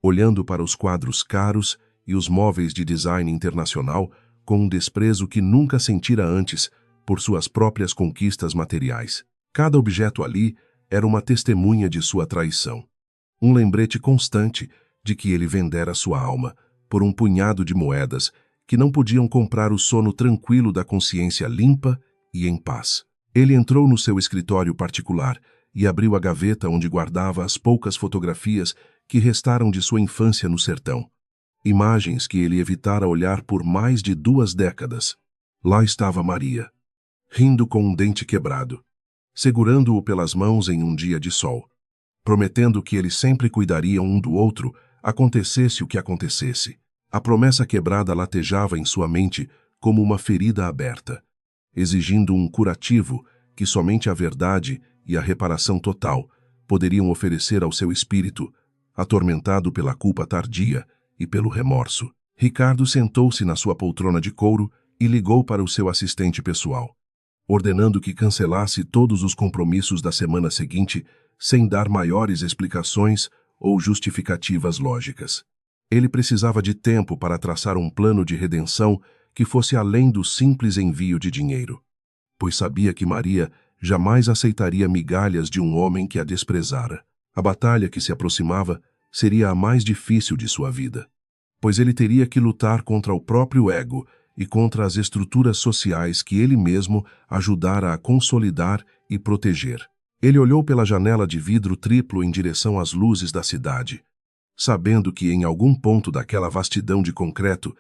olhando para os quadros caros e os móveis de design internacional com um desprezo que nunca sentira antes por suas próprias conquistas materiais. Cada objeto ali era uma testemunha de sua traição, um lembrete constante de que ele vendera sua alma por um punhado de moedas que não podiam comprar o sono tranquilo da consciência limpa e em paz. Ele entrou no seu escritório particular e abriu a gaveta onde guardava as poucas fotografias que restaram de sua infância no sertão. Imagens que ele evitara olhar por mais de 2 décadas. Lá estava Maria, rindo com um dente quebrado, segurando-o pelas mãos em um dia de sol, prometendo que eles sempre cuidariam um do outro, acontecesse o que acontecesse. A promessa quebrada latejava em sua mente como uma ferida aberta, exigindo um curativo que somente a verdade e a reparação total poderiam oferecer ao seu espírito, atormentado pela culpa tardia e pelo remorso. Ricardo sentou-se na sua poltrona de couro e ligou para o seu assistente pessoal, ordenando que cancelasse todos os compromissos da semana seguinte sem dar maiores explicações ou justificativas lógicas. Ele precisava de tempo para traçar um plano de redenção que fosse além do simples envio de dinheiro, pois sabia que Maria jamais aceitaria migalhas de um homem que a desprezara. A batalha que se aproximava seria a mais difícil de sua vida, pois ele teria que lutar contra o próprio ego e contra as estruturas sociais que ele mesmo ajudara a consolidar e proteger. Ele olhou pela janela de vidro triplo em direção às luzes da cidade, sabendo que em algum ponto daquela vastidão de concreto,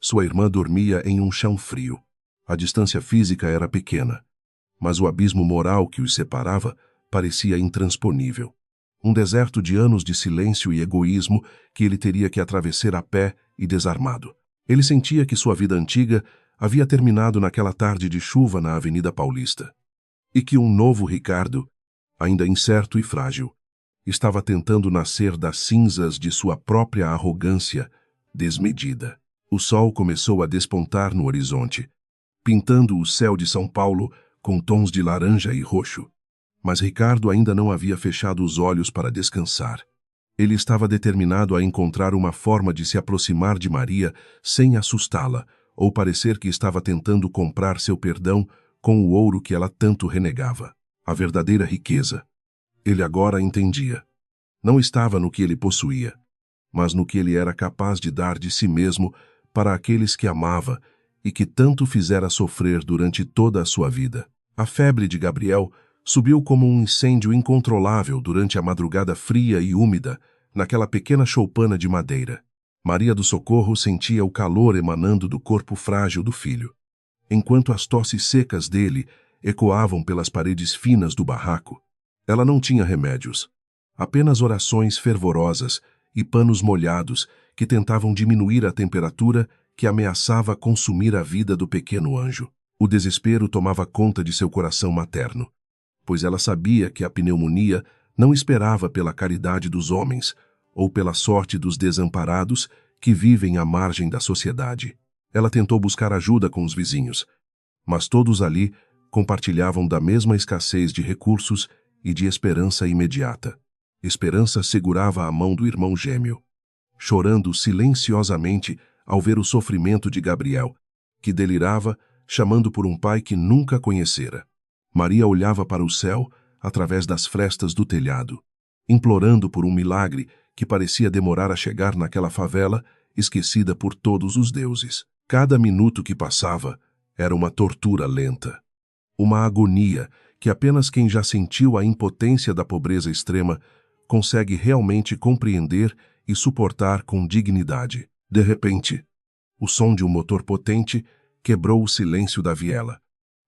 sua irmã dormia em um chão frio. A distância física era pequena, mas o abismo moral que os separava parecia intransponível. Um deserto de anos de silêncio e egoísmo que ele teria que atravessar a pé e desarmado. Ele sentia que sua vida antiga havia terminado naquela tarde de chuva na Avenida Paulista, e que um novo Ricardo, ainda incerto e frágil, estava tentando nascer das cinzas de sua própria arrogância desmedida. O sol começou a despontar no horizonte, pintando o céu de São Paulo com tons de laranja e roxo. Mas Ricardo ainda não havia fechado os olhos para descansar. Ele estava determinado a encontrar uma forma de se aproximar de Maria sem assustá-la ou parecer que estava tentando comprar seu perdão com o ouro que ela tanto renegava. A verdadeira riqueza, ele agora entendia, não estava no que ele possuía, mas no que ele era capaz de dar de si mesmo para aqueles que amava e que tanto fizera sofrer durante toda a sua vida. A febre de Gabriel subiu como um incêndio incontrolável durante a madrugada fria e úmida naquela pequena choupana de madeira. Maria do Socorro sentia o calor emanando do corpo frágil do filho, enquanto as tosses secas dele ecoavam pelas paredes finas do barraco. Ela não tinha remédios, apenas orações fervorosas e panos molhados que tentavam diminuir a temperatura que ameaçava consumir a vida do pequeno anjo. O desespero tomava conta de seu coração materno, pois ela sabia que a pneumonia não esperava pela caridade dos homens ou pela sorte dos desamparados que vivem à margem da sociedade. Ela tentou buscar ajuda com os vizinhos, mas todos ali compartilhavam da mesma escassez de recursos e de esperança imediata. Esperança segurava a mão do irmão gêmeo, chorando silenciosamente ao ver o sofrimento de Gabriel, que delirava, chamando por um pai que nunca conhecera. Maria olhava para o céu através das frestas do telhado, implorando por um milagre que parecia demorar a chegar naquela favela esquecida por todos os deuses. Cada minuto que passava era uma tortura lenta, uma agonia que apenas quem já sentiu a impotência da pobreza extrema consegue realmente compreender e suportar com dignidade. De repente, o som de um motor potente quebrou o silêncio da viela,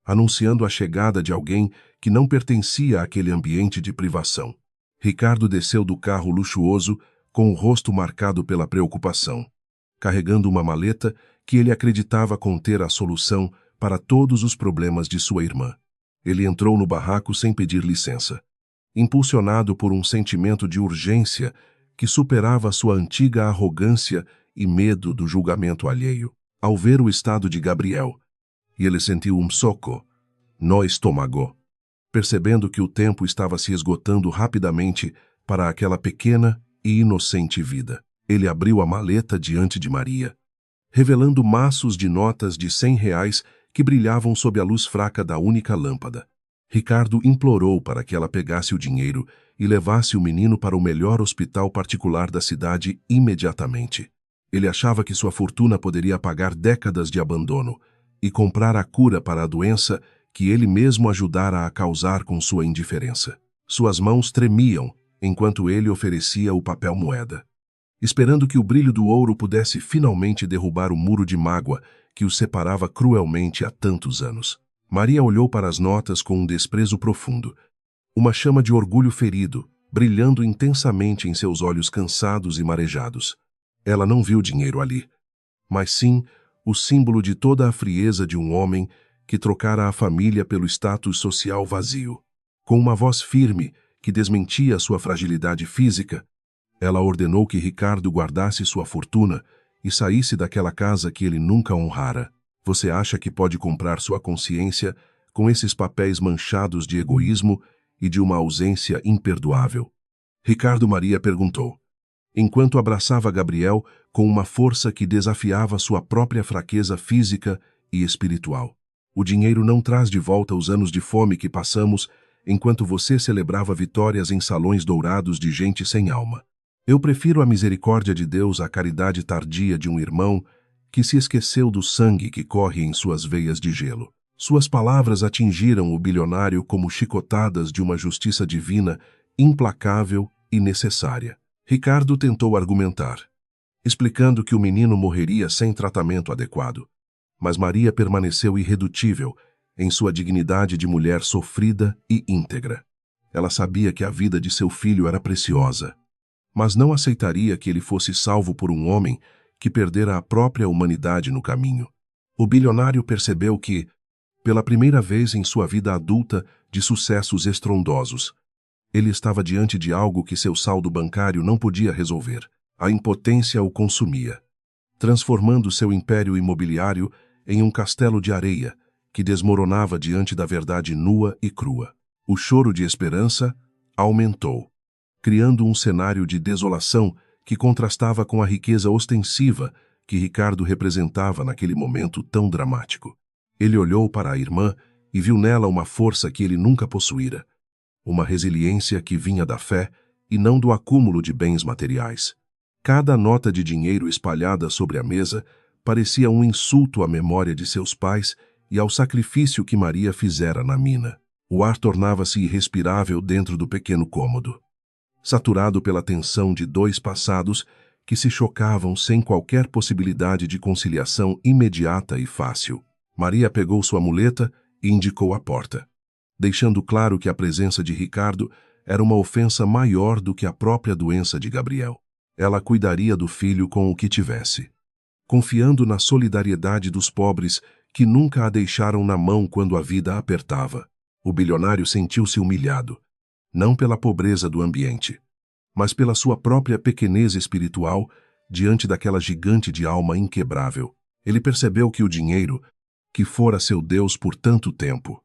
anunciando a chegada de alguém que não pertencia àquele ambiente de privação. Ricardo desceu do carro luxuoso com o rosto marcado pela preocupação, carregando uma maleta que ele acreditava conter a solução para todos os problemas de sua irmã. Ele entrou no barraco sem pedir licença, impulsionado por um sentimento de urgência que superava sua antiga arrogância e medo do julgamento alheio. Ao ver o estado de Gabriel, ele sentiu um soco no estômago, percebendo que o tempo estava se esgotando rapidamente para aquela pequena e inocente vida. Ele abriu a maleta diante de Maria, revelando maços de notas de R$ 100 que brilhavam sob a luz fraca da única lâmpada. Ricardo implorou para que ela pegasse o dinheiro e levasse o menino para o melhor hospital particular da cidade imediatamente. Ele achava que sua fortuna poderia pagar décadas de abandono e comprar a cura para a doença que ele mesmo ajudara a causar com sua indiferença. Suas mãos tremiam enquanto ele oferecia o papel moeda, esperando que o brilho do ouro pudesse finalmente derrubar o muro de mágoa que os separava cruelmente há tantos anos. Maria olhou para as notas com um desprezo profundo, uma chama de orgulho ferido, brilhando intensamente em seus olhos cansados e marejados. Ela não viu dinheiro ali, mas sim o símbolo de toda a frieza de um homem que trocara a família pelo status social vazio. Com uma voz firme que desmentia sua fragilidade física, ela ordenou que Ricardo guardasse sua fortuna e saísse daquela casa que ele nunca honrara. Você acha que pode comprar sua consciência com esses papéis manchados de egoísmo e de uma ausência imperdoável? Ricardo Maria perguntou, enquanto abraçava Gabriel com uma força que desafiava sua própria fraqueza física e espiritual. O dinheiro não traz de volta os anos de fome que passamos enquanto você celebrava vitórias em salões dourados de gente sem alma. Eu prefiro a misericórdia de Deus à caridade tardia de um irmão que se esqueceu do sangue que corre em suas veias de gelo. Suas palavras atingiram o bilionário como chicotadas de uma justiça divina implacável e necessária. Ricardo tentou argumentar, explicando que o menino morreria sem tratamento adequado. Mas Maria permaneceu irredutível em sua dignidade de mulher sofrida e íntegra. Ela sabia que a vida de seu filho era preciosa, mas não aceitaria que ele fosse salvo por um homem que perdera a própria humanidade no caminho. O bilionário percebeu que, pela primeira vez em sua vida adulta de sucessos estrondosos, ele estava diante de algo que seu saldo bancário não podia resolver. A impotência o consumia, transformando seu império imobiliário em um castelo de areia que desmoronava diante da verdade nua e crua. O choro de esperança aumentou, criando um cenário de desolação que contrastava com a riqueza ostensiva que Ricardo representava naquele momento tão dramático. Ele olhou para a irmã e viu nela uma força que ele nunca possuíra, uma resiliência que vinha da fé e não do acúmulo de bens materiais. Cada nota de dinheiro espalhada sobre a mesa parecia um insulto à memória de seus pais e ao sacrifício que Maria fizera na mina. O ar tornava-se irrespirável dentro do pequeno cômodo, saturado pela tensão de dois passados que se chocavam sem qualquer possibilidade de conciliação imediata e fácil. Maria pegou sua muleta e indicou a porta, deixando claro que a presença de Ricardo era uma ofensa maior do que a própria doença de Gabriel. Ela cuidaria do filho com o que tivesse, confiando na solidariedade dos pobres que nunca a deixaram na mão quando a vida apertava. O bilionário sentiu-se humilhado, não pela pobreza do ambiente, mas pela sua própria pequenez espiritual diante daquela gigante de alma inquebrável. Ele percebeu que o dinheiro, que fora seu Deus por tanto tempo,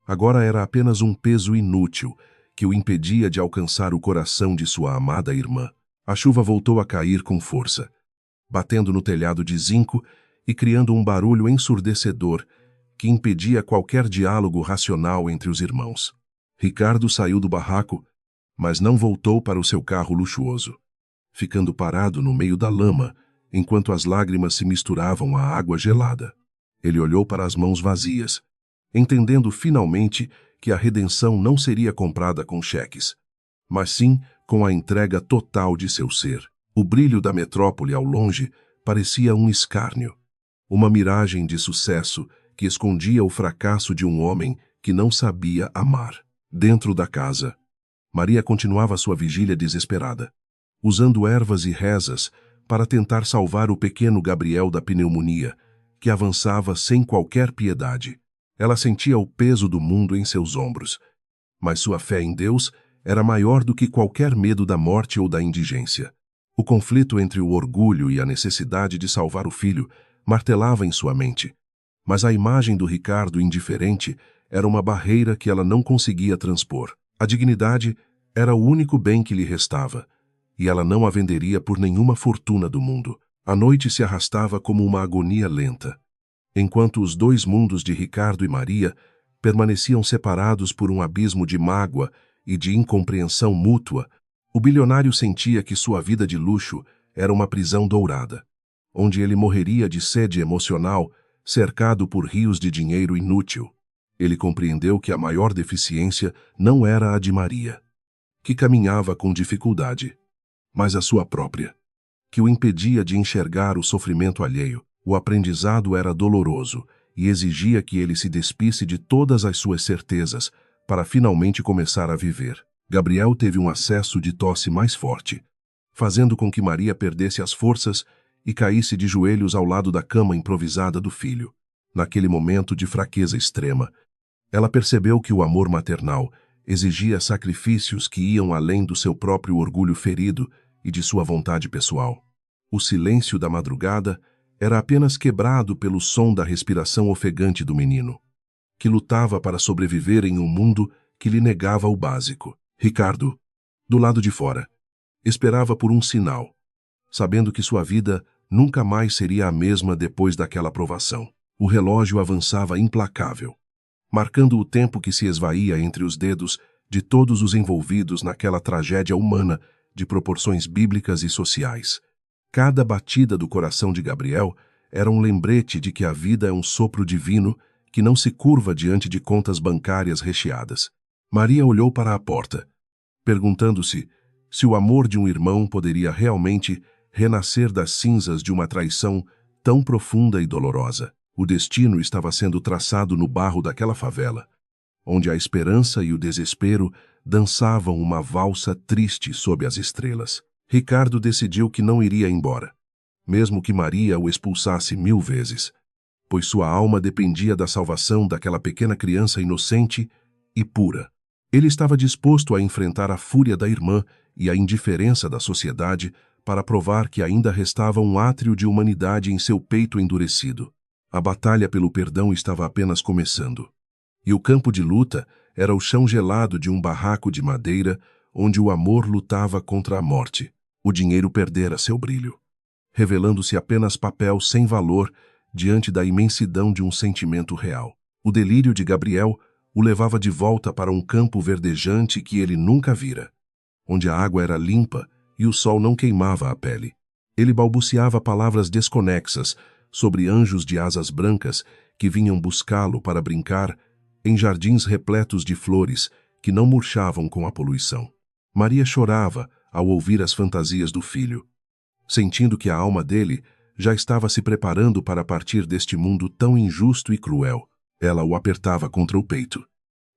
agora era apenas um peso inútil que o impedia de alcançar o coração de sua amada irmã. A chuva voltou a cair com força, batendo no telhado de zinco e criando um barulho ensurdecedor que impedia qualquer diálogo racional entre os irmãos. Ricardo saiu do barraco, mas não voltou para o seu carro luxuoso, ficando parado no meio da lama enquanto as lágrimas se misturavam à água gelada. Ele olhou para as mãos vazias, entendendo finalmente que a redenção não seria comprada com cheques, mas sim com a entrega total de seu ser. O brilho da metrópole ao longe parecia um escárnio, uma miragem de sucesso que escondia o fracasso de um homem que não sabia amar. Dentro da casa, Maria continuava sua vigília desesperada, usando ervas e rezas para tentar salvar o pequeno Gabriel da pneumonia, que avançava sem qualquer piedade. Ela sentia o peso do mundo em seus ombros, mas sua fé em Deus era maior do que qualquer medo da morte ou da indigência. O conflito entre o orgulho e a necessidade de salvar o filho martelava em sua mente, mas a imagem do Ricardo indiferente era uma barreira que ela não conseguia transpor. A dignidade era o único bem que lhe restava, e ela não a venderia por nenhuma fortuna do mundo. A noite se arrastava como uma agonia lenta, enquanto os dois mundos de Ricardo e Maria permaneciam separados por um abismo de mágoa e de incompreensão mútua. O bilionário sentia que sua vida de luxo era uma prisão dourada, onde ele morreria de sede emocional, cercado por rios de dinheiro inútil. Ele compreendeu que a maior deficiência não era a de Maria, que caminhava com dificuldade, mas a sua própria, que o impedia de enxergar o sofrimento alheio. O aprendizado era doloroso e exigia que ele se despisse de todas as suas certezas para finalmente começar a viver. Gabriel teve um acesso de tosse mais forte, fazendo com que Maria perdesse as forças e caísse de joelhos ao lado da cama improvisada do filho. Naquele momento de fraqueza extrema, ela percebeu que o amor maternal exigia sacrifícios que iam além do seu próprio orgulho ferido e de sua vontade pessoal. O silêncio da madrugada era apenas quebrado pelo som da respiração ofegante do menino, que lutava para sobreviver em um mundo que lhe negava o básico. Ricardo, do lado de fora, esperava por um sinal, sabendo que sua vida nunca mais seria a mesma depois daquela provação. O relógio avançava implacável, marcando o tempo que se esvaía entre os dedos de todos os envolvidos naquela tragédia humana de proporções bíblicas e sociais. Cada batida do coração de Gabriel era um lembrete de que a vida é um sopro divino que não se curva diante de contas bancárias recheadas. Maria olhou para a porta, perguntando-se Se o amor de um irmão poderia realmente renascer das cinzas de uma traição tão profunda e dolorosa. O destino estava sendo traçado no barro daquela favela, onde a esperança e o desespero dançavam uma valsa triste sob as estrelas. Ricardo decidiu que não iria embora, mesmo que Maria o expulsasse 1000 vezes, pois sua alma dependia da salvação daquela pequena criança inocente e pura. Ele estava disposto a enfrentar a fúria da irmã e a indiferença da sociedade para provar que ainda restava um átrio de humanidade em seu peito endurecido. A batalha pelo perdão estava apenas começando. E o campo de luta era o chão gelado de um barraco de madeira onde o amor lutava contra a morte. O dinheiro perdera seu brilho, revelando-se apenas papel sem valor diante da imensidão de um sentimento real. O delírio de Gabriel o levava de volta para um campo verdejante que ele nunca vira, onde a água era limpa e o sol não queimava a pele. Ele balbuciava palavras desconexas sobre anjos de asas brancas que vinham buscá-lo para brincar em jardins repletos de flores que não murchavam com a poluição. Maria chorava ao ouvir as fantasias do filho, sentindo que a alma dele já estava se preparando para partir deste mundo tão injusto e cruel. Ela o apertava contra o peito,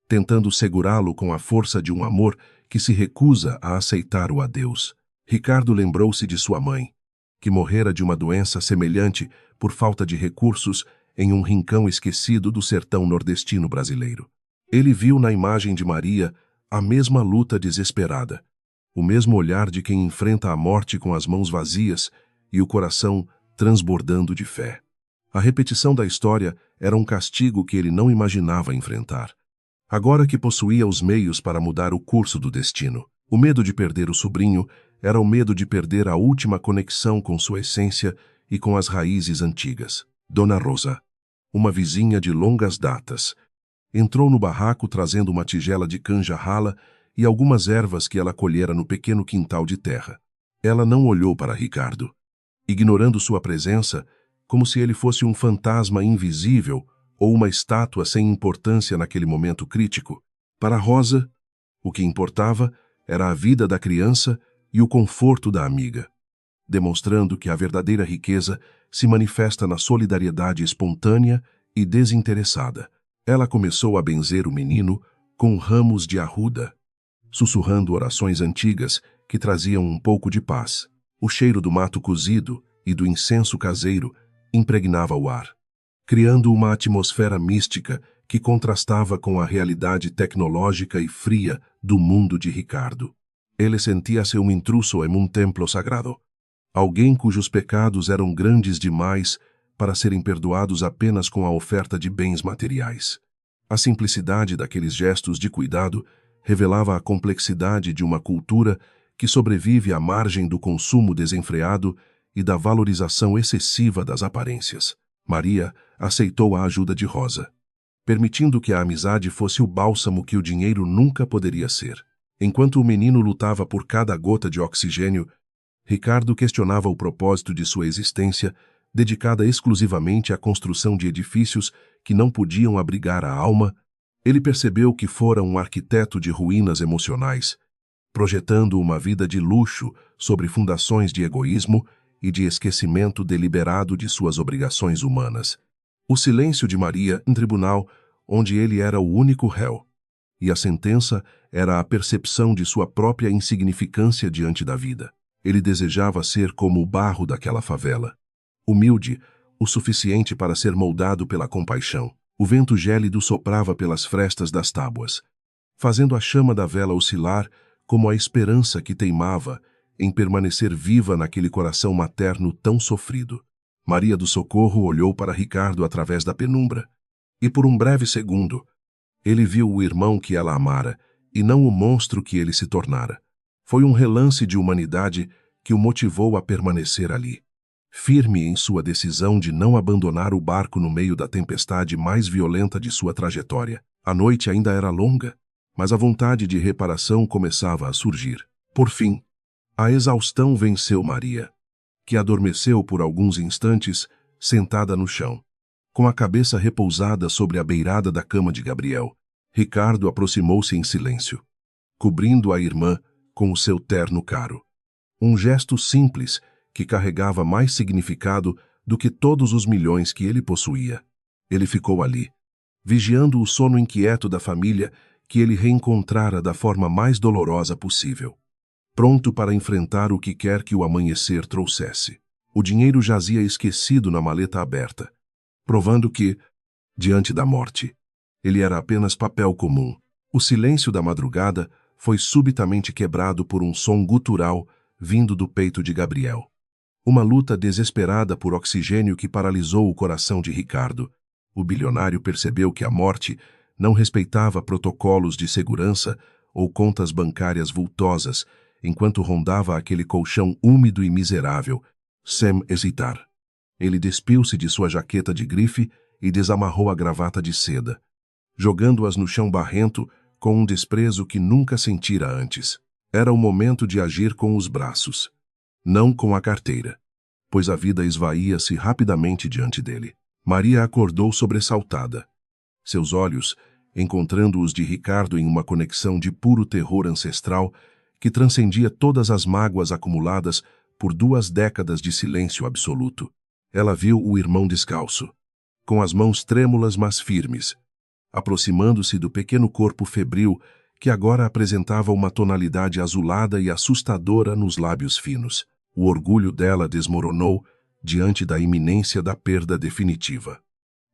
tentando segurá-lo com a força de um amor que se recusa a aceitar o adeus. Ricardo lembrou-se de sua mãe, que morrera de uma doença semelhante por falta de recursos em um rincão esquecido do sertão nordestino brasileiro. Ele viu na imagem de Maria a mesma luta desesperada, o mesmo olhar de quem enfrenta a morte com as mãos vazias e o coração transbordando de fé. A repetição da história era um castigo que ele não imaginava enfrentar. Agora que possuía os meios para mudar o curso do destino, o medo de perder o sobrinho era o medo de perder a última conexão com sua essência e com as raízes antigas. Dona Rosa, uma vizinha de longas datas, entrou no barraco trazendo uma tigela de canja rala e algumas ervas que ela colhera no pequeno quintal de terra. Ela não olhou para Ricardo, ignorando sua presença, como se ele fosse um fantasma invisível ou uma estátua sem importância naquele momento crítico. Para Rosa, o que importava era a vida da criança e o conforto da amiga, demonstrando que a verdadeira riqueza se manifesta na solidariedade espontânea e desinteressada. Ela começou a benzer o menino com ramos de arruda, sussurrando orações antigas que traziam um pouco de paz. O cheiro do mato cozido e do incenso caseiro impregnava o ar, criando uma atmosfera mística que contrastava com a realidade tecnológica e fria do mundo de Ricardo. Ele sentia-se um intruso em um templo sagrado, alguém cujos pecados eram grandes demais para serem perdoados apenas com a oferta de bens materiais. A simplicidade daqueles gestos de cuidado revelava a complexidade de uma cultura que sobrevive à margem do consumo desenfreado e da valorização excessiva das aparências. Maria aceitou a ajuda de Rosa, permitindo que a amizade fosse o bálsamo que o dinheiro nunca poderia ser. Enquanto o menino lutava por cada gota de oxigênio, Ricardo questionava o propósito de sua existência, dedicada exclusivamente à construção de edifícios que não podiam abrigar a alma. Ele percebeu que fora um arquiteto de ruínas emocionais, projetando uma vida de luxo sobre fundações de egoísmo e de esquecimento deliberado de suas obrigações humanas. O silêncio de Maria em tribunal, onde ele era o único réu, e a sentença era a percepção de sua própria insignificância diante da vida. Ele desejava ser como o barro daquela favela, humilde o suficiente para ser moldado pela compaixão. O vento gélido soprava pelas frestas das tábuas, fazendo a chama da vela oscilar como a esperança que teimava em permanecer viva naquele coração materno tão sofrido. Maria do Socorro olhou para Ricardo através da penumbra, e por um breve segundo, ele viu o irmão que ela amara e não o monstro que ele se tornara. Foi um relance de humanidade que o motivou a permanecer ali, firme em sua decisão de não abandonar o barco no meio da tempestade mais violenta de sua trajetória. A noite ainda era longa, mas a vontade de reparação começava a surgir. Por fim, a exaustão venceu Maria, que adormeceu por alguns instantes, sentada no chão, com a cabeça repousada sobre a beirada da cama de Gabriel. Ricardo aproximou-se em silêncio, cobrindo a irmã com o seu terno caro. Um gesto simples que carregava mais significado do que todos os milhões que ele possuía. Ele ficou ali, vigiando o sono inquieto da família que ele reencontrara da forma mais dolorosa possível, pronto para enfrentar o que quer que o amanhecer trouxesse. O dinheiro jazia esquecido na maleta aberta, provando que, diante da morte, ele era apenas papel comum. O silêncio da madrugada foi subitamente quebrado por um som gutural vindo do peito de Gabriel. Uma luta desesperada por oxigênio que paralisou o coração de Ricardo. O bilionário percebeu que a morte não respeitava protocolos de segurança ou contas bancárias vultosas, enquanto rondava aquele colchão úmido e miserável, sem hesitar. Ele despiu-se de sua jaqueta de grife e desamarrou a gravata de seda, jogando-as no chão barrento com um desprezo que nunca sentira antes. Era o momento de agir com os braços, não com a carteira, pois a vida esvaía-se rapidamente diante dele. Maria acordou sobressaltada. Seus olhos, encontrando os de Ricardo em uma conexão de puro terror ancestral que transcendia todas as mágoas acumuladas por 2 décadas de silêncio absoluto. Ela viu o irmão descalço, com as mãos trêmulas mas firmes, aproximando-se do pequeno corpo febril que agora apresentava uma tonalidade azulada e assustadora nos lábios finos. O orgulho dela desmoronou diante da iminência da perda definitiva,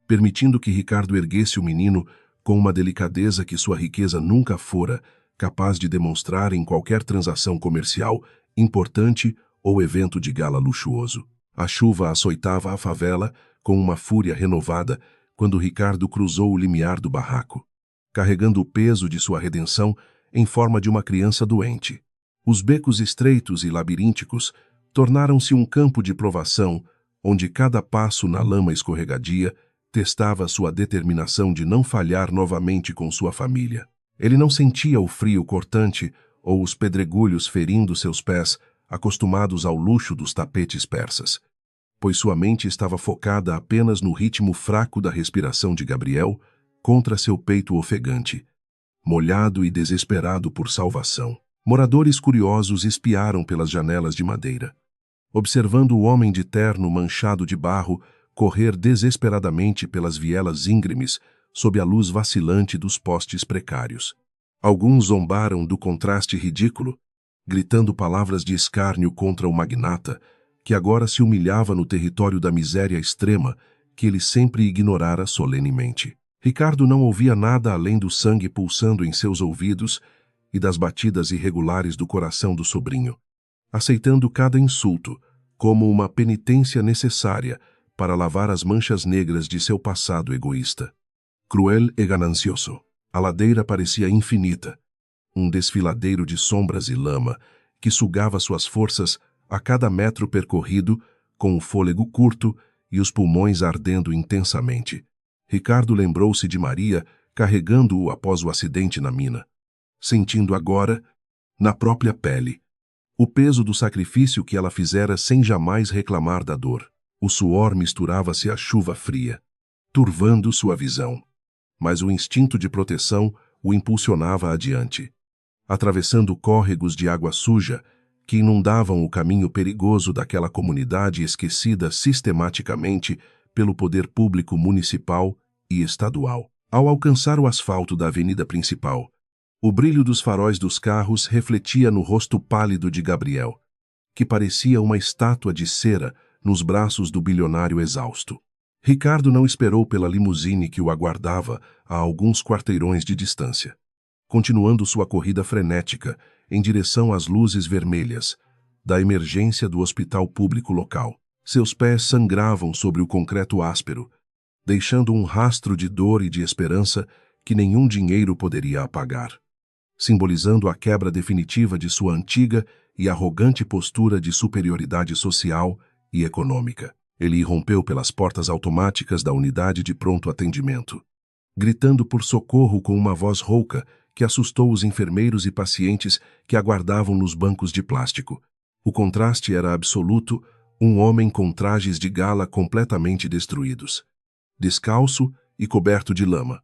permitindo que Ricardo erguesse o menino com uma delicadeza que sua riqueza nunca fora capaz de demonstrar em qualquer transação comercial importante ou evento de gala luxuoso. A chuva açoitava a favela com uma fúria renovada quando Ricardo cruzou o limiar do barraco, carregando o peso de sua redenção em forma de uma criança doente. Os becos estreitos e labirínticos tornaram-se um campo de provação, onde cada passo na lama escorregadia testava sua determinação de não falhar novamente com sua família. Ele não sentia o frio cortante ou os pedregulhos ferindo seus pés, acostumados ao luxo dos tapetes persas, pois sua mente estava focada apenas no ritmo fraco da respiração de Gabriel contra seu peito ofegante, molhado e desesperado por salvação. Moradores curiosos espiaram pelas janelas de madeira, observando o homem de terno manchado de barro correr desesperadamente pelas vielas íngremes sob a luz vacilante dos postes precários. Alguns zombaram do contraste ridículo, gritando palavras de escárnio contra o magnata, que agora se humilhava no território da miséria extrema que ele sempre ignorara solenemente. Ricardo não ouvia nada além do sangue pulsando em seus ouvidos e das batidas irregulares do coração do sobrinho, aceitando cada insulto como uma penitência necessária para lavar as manchas negras de seu passado egoísta. Cruel e ganancioso. A ladeira parecia infinita, um desfiladeiro de sombras e lama que sugava suas forças a cada metro percorrido, com o fôlego curto e os pulmões ardendo intensamente. Ricardo lembrou-se de Maria carregando-o após o acidente na mina, sentindo agora, na própria pele, o peso do sacrifício que ela fizera sem jamais reclamar da dor. O suor misturava-se à chuva fria, turvando sua visão, mas o instinto de proteção o impulsionava adiante, atravessando córregos de água suja que inundavam o caminho perigoso daquela comunidade esquecida sistematicamente pelo poder público municipal e estadual. Ao alcançar o asfalto da avenida principal, o brilho dos faróis dos carros refletia no rosto pálido de Gabriel, que parecia uma estátua de cera nos braços do bilionário exausto. Ricardo não esperou pela limusine que o aguardava a alguns quarteirões de distância, continuando sua corrida frenética em direção às luzes vermelhas da emergência do hospital público local. Seus pés sangravam sobre o concreto áspero, deixando um rastro de dor e de esperança que nenhum dinheiro poderia apagar, simbolizando a quebra definitiva de sua antiga e arrogante postura de superioridade social e econômica. Ele irrompeu pelas portas automáticas da unidade de pronto atendimento, gritando por socorro com uma voz rouca que assustou os enfermeiros e pacientes que aguardavam nos bancos de plástico. O contraste era absoluto, um homem com trajes de gala completamente destruídos, descalço e coberto de lama,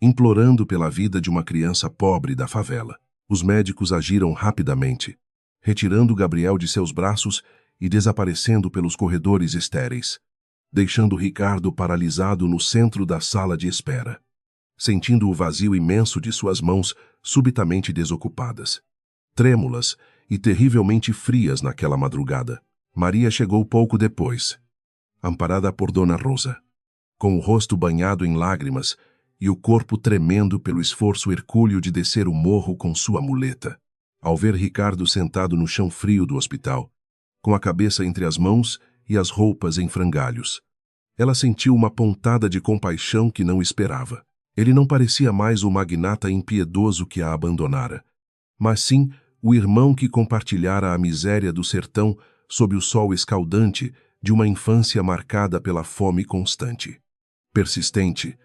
implorando pela vida de uma criança pobre da favela. Os médicos agiram rapidamente, retirando Gabriel de seus braços e desaparecendo pelos corredores estéreis, deixando Ricardo paralisado no centro da sala de espera, sentindo o vazio imenso de suas mãos subitamente desocupadas, trêmulas e terrivelmente frias naquela madrugada. Maria chegou pouco depois, amparada por Dona Rosa, com o rosto banhado em lágrimas e o corpo tremendo pelo esforço hercúleo de descer o morro com sua muleta. Ao ver Ricardo sentado no chão frio do hospital, com a cabeça entre as mãos e as roupas em frangalhos, ela sentiu uma pontada de compaixão que não esperava. Ele não parecia mais o magnata impiedoso que a abandonara, mas sim o irmão que compartilhara a miséria do sertão sob o sol escaldante de uma infância marcada pela fome constante, persistente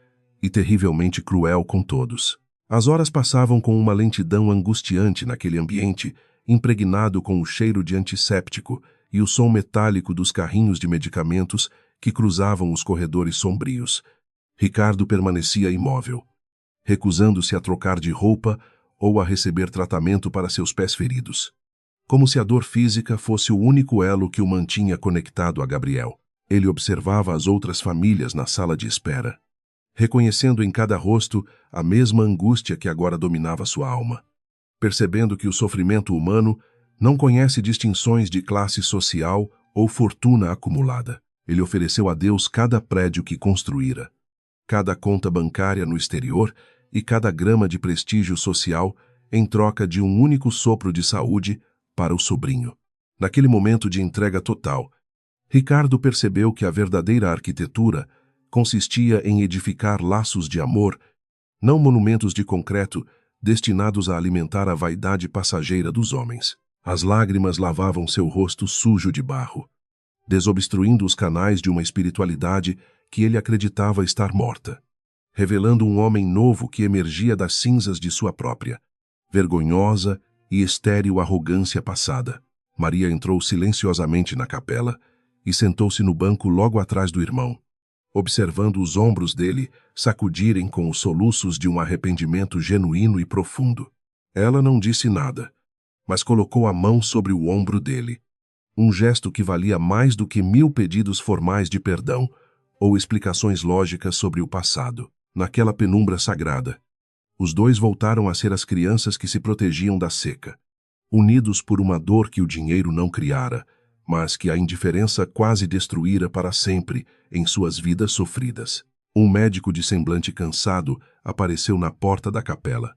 e terrivelmente cruel com todos. As horas passavam com uma lentidão angustiante naquele ambiente, impregnado com o cheiro de antisséptico e o som metálico dos carrinhos de medicamentos que cruzavam os corredores sombrios. Ricardo permanecia imóvel, recusando-se a trocar de roupa ou a receber tratamento para seus pés feridos, como se a dor física fosse o único elo que o mantinha conectado a Gabriel. Ele observava as outras famílias na sala de espera, reconhecendo em cada rosto a mesma angústia que agora dominava sua alma, percebendo que o sofrimento humano não conhece distinções de classe social ou fortuna acumulada. Ele ofereceu a Deus cada prédio que construíra, cada conta bancária no exterior e cada grama de prestígio social em troca de um único sopro de saúde para o sobrinho. Naquele momento de entrega total, Ricardo percebeu que a verdadeira arquitetura consistia em edificar laços de amor, não monumentos de concreto destinados a alimentar a vaidade passageira dos homens. As lágrimas lavavam seu rosto sujo de barro, desobstruindo os canais de uma espiritualidade que ele acreditava estar morta, revelando um homem novo que emergia das cinzas de sua própria, vergonhosa e estéril arrogância passada. Maria entrou silenciosamente na capela e sentou-se no banco logo atrás do irmão, observando os ombros dele sacudirem com os soluços de um arrependimento genuíno e profundo. Ela não disse nada, mas colocou a mão sobre o ombro dele, um gesto que valia mais do que 1000 pedidos formais de perdão ou explicações lógicas sobre o passado. Naquela penumbra sagrada, os dois voltaram a ser as crianças que se protegiam da seca, unidos por uma dor que o dinheiro não criara, mas que a indiferença quase destruíra para sempre em suas vidas sofridas. Um médico de semblante cansado apareceu na porta da capela,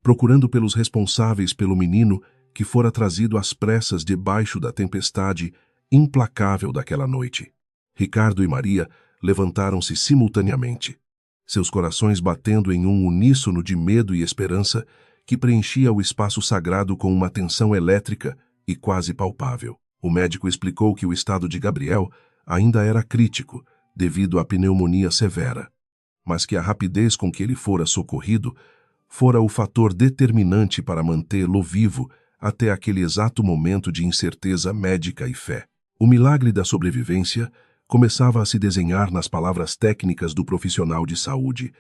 procurando pelos responsáveis pelo menino que fora trazido às pressas debaixo da tempestade implacável daquela noite. Ricardo e Maria levantaram-se simultaneamente, seus corações batendo em um uníssono de medo e esperança que preenchia o espaço sagrado com uma tensão elétrica e quase palpável. O médico explicou que o estado de Gabriel ainda era crítico, devido à pneumonia severa, mas que a rapidez com que ele fora socorrido fora o fator determinante para mantê-lo vivo até aquele exato momento de incerteza médica e fé. O milagre da sobrevivência começava a se desenhar nas palavras técnicas do profissional de saúde,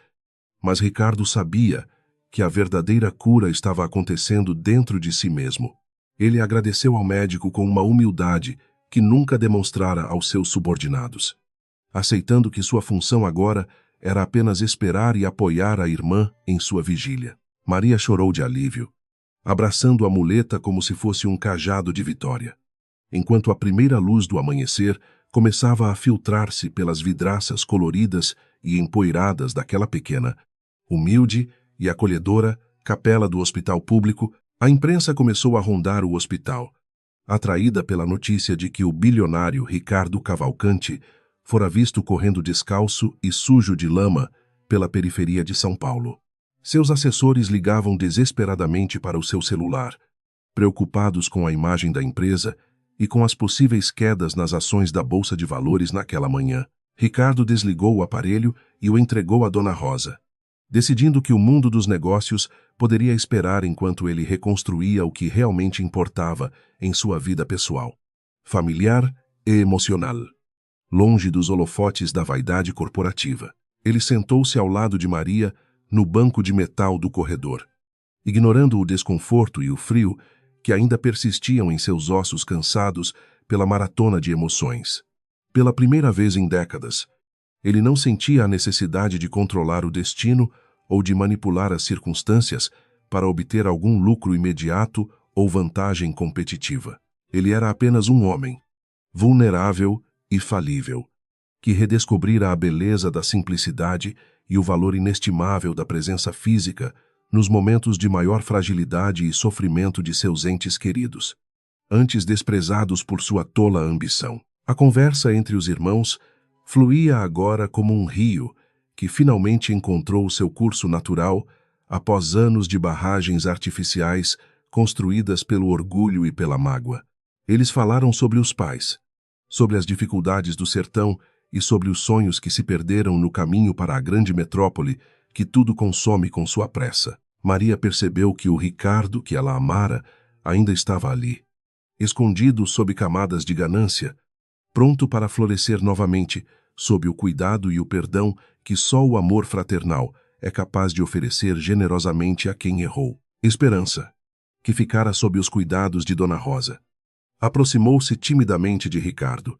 mas Ricardo sabia que a verdadeira cura estava acontecendo dentro de si mesmo. Ele agradeceu ao médico com uma humildade que nunca demonstrara aos seus subordinados, aceitando que sua função agora era apenas esperar e apoiar a irmã em sua vigília. Maria chorou de alívio, abraçando a muleta como se fosse um cajado de vitória, enquanto a primeira luz do amanhecer começava a filtrar-se pelas vidraças coloridas e empoeiradas daquela pequena, humilde e acolhedora capela do hospital público. A imprensa começou a rondar o hospital, atraída pela notícia de que o bilionário Ricardo Cavalcanti fora visto correndo descalço e sujo de lama pela periferia de São Paulo. Seus assessores ligavam desesperadamente para o seu celular, preocupados com a imagem da empresa e com as possíveis quedas nas ações da Bolsa de Valores naquela manhã. Ricardo desligou o aparelho e o entregou a Dona Rosa, decidindo que o mundo dos negócios poderia esperar enquanto ele reconstruía o que realmente importava em sua vida pessoal, familiar e emocional, longe dos holofotes da vaidade corporativa. Ele sentou-se ao lado de Maria, no banco de metal do corredor, ignorando o desconforto e o frio que ainda persistiam em seus ossos cansados pela maratona de emoções. Pela primeira vez em décadas, ele não sentia a necessidade de controlar o destino ou de manipular as circunstâncias para obter algum lucro imediato ou vantagem competitiva. Ele era apenas um homem, vulnerável e falível, que redescobrira a beleza da simplicidade e o valor inestimável da presença física nos momentos de maior fragilidade e sofrimento de seus entes queridos, antes desprezados por sua tola ambição. A conversa entre os irmãos fluía agora como um rio que finalmente encontrou seu curso natural após anos de barragens artificiais construídas pelo orgulho e pela mágoa. Eles falaram sobre os pais, sobre as dificuldades do sertão e sobre os sonhos que se perderam no caminho para a grande metrópole que tudo consome com sua pressa. Maria percebeu que o Ricardo, que ela amara, ainda estava ali, escondido sob camadas de ganância, pronto para florescer novamente, sob o cuidado e o perdão que só o amor fraternal é capaz de oferecer generosamente a quem errou. Esperança, que ficara sob os cuidados de Dona Rosa, aproximou-se timidamente de Ricardo,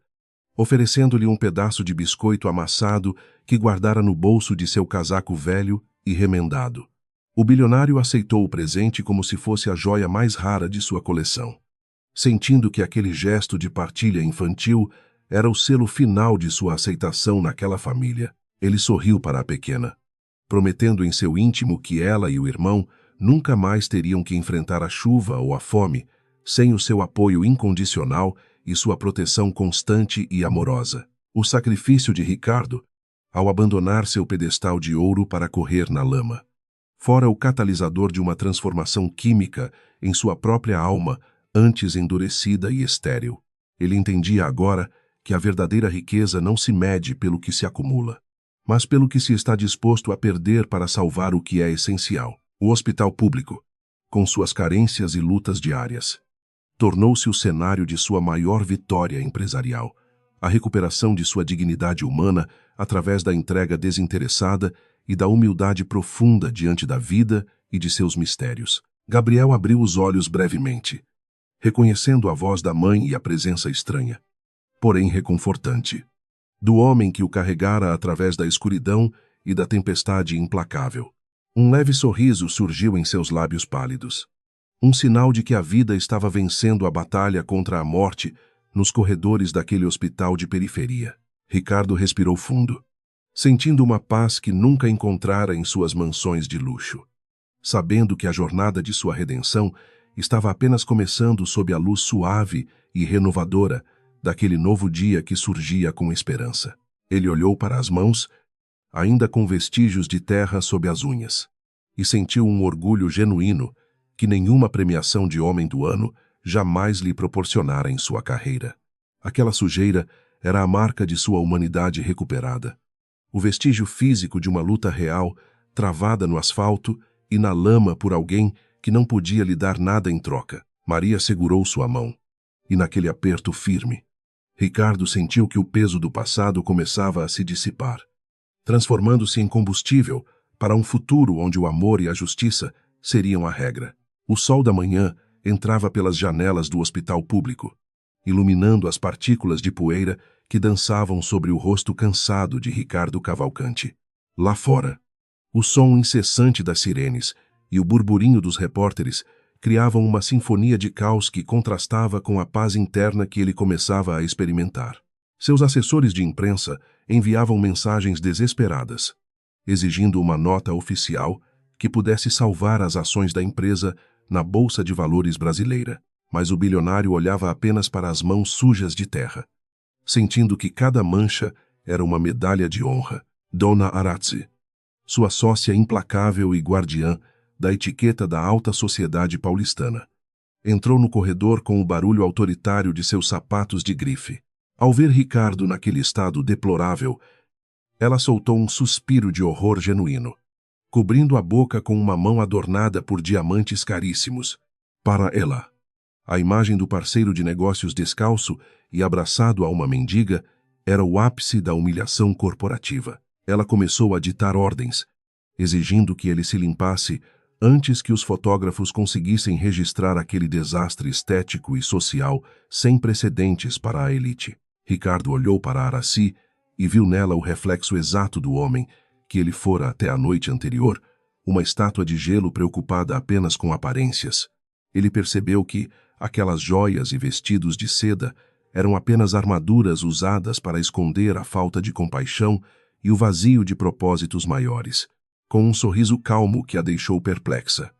oferecendo-lhe um pedaço de biscoito amassado que guardara no bolso de seu casaco velho e remendado. O bilionário aceitou o presente como se fosse a joia mais rara de sua coleção, sentindo que aquele gesto de partilha infantil era o selo final de sua aceitação naquela família. Ele sorriu para a pequena, prometendo em seu íntimo que ela e o irmão nunca mais teriam que enfrentar a chuva ou a fome sem o seu apoio incondicional e sua proteção constante e amorosa. O sacrifício de Ricardo, ao abandonar seu pedestal de ouro para correr na lama, fora o catalisador de uma transformação química em sua própria alma, antes endurecida e estéril. Ele entendia agora que a verdadeira riqueza não se mede pelo que se acumula, mas pelo que se está disposto a perder para salvar o que é essencial. O hospital público, com suas carências e lutas diárias, tornou-se o cenário de sua maior vitória empresarial, a recuperação de sua dignidade humana através da entrega desinteressada e da humildade profunda diante da vida e de seus mistérios. Gabriel abriu os olhos brevemente, reconhecendo a voz da mãe e a presença estranha, porém reconfortante, do homem que o carregara através da escuridão e da tempestade implacável. Um leve sorriso surgiu em seus lábios pálidos, um sinal de que a vida estava vencendo a batalha contra a morte nos corredores daquele hospital de periferia. Ricardo respirou fundo, sentindo uma paz que nunca encontrara em suas mansões de luxo, sabendo que a jornada de sua redenção estava apenas começando sob a luz suave e renovadora daquele novo dia que surgia com esperança. Ele olhou para as mãos, ainda com vestígios de terra sob as unhas, e sentiu um orgulho genuíno que nenhuma premiação de homem do ano jamais lhe proporcionara em sua carreira. Aquela sujeira era a marca de sua humanidade recuperada, o vestígio físico de uma luta real travada no asfalto e na lama por alguém que não podia lhe dar nada em troca. Maria segurou sua mão, e naquele aperto firme, Ricardo sentiu que o peso do passado começava a se dissipar, transformando-se em combustível para um futuro onde o amor e a justiça seriam a regra. O sol da manhã entrava pelas janelas do hospital público, iluminando as partículas de poeira que dançavam sobre o rosto cansado de Ricardo Cavalcanti. Lá fora, o som incessante das sirenes e o burburinho dos repórteres criavam uma sinfonia de caos que contrastava com a paz interna que ele começava a experimentar. Seus assessores de imprensa enviavam mensagens desesperadas, exigindo uma nota oficial que pudesse salvar as ações da empresa na Bolsa de Valores brasileira. Mas o bilionário olhava apenas para as mãos sujas de terra, sentindo que cada mancha era uma medalha de honra. Dona Aratze, sua sócia implacável e guardiã da etiqueta da alta sociedade paulistana, entrou no corredor com o barulho autoritário de seus sapatos de grife. Ao ver Ricardo naquele estado deplorável, ela soltou um suspiro de horror genuíno, cobrindo a boca com uma mão adornada por diamantes caríssimos. Para ela, a imagem do parceiro de negócios descalço e abraçado a uma mendiga era o ápice da humilhação corporativa. Ela começou a ditar ordens, exigindo que ele se limpasse Antes que os fotógrafos conseguissem registrar aquele desastre estético e social sem precedentes para a elite. Ricardo olhou para Aracy e viu nela o reflexo exato do homem que ele fora até a noite anterior, uma estátua de gelo preocupada apenas com aparências. Ele percebeu que aquelas joias e vestidos de seda eram apenas armaduras usadas para esconder a falta de compaixão e o vazio de propósitos maiores, com um sorriso calmo que a deixou perplexa.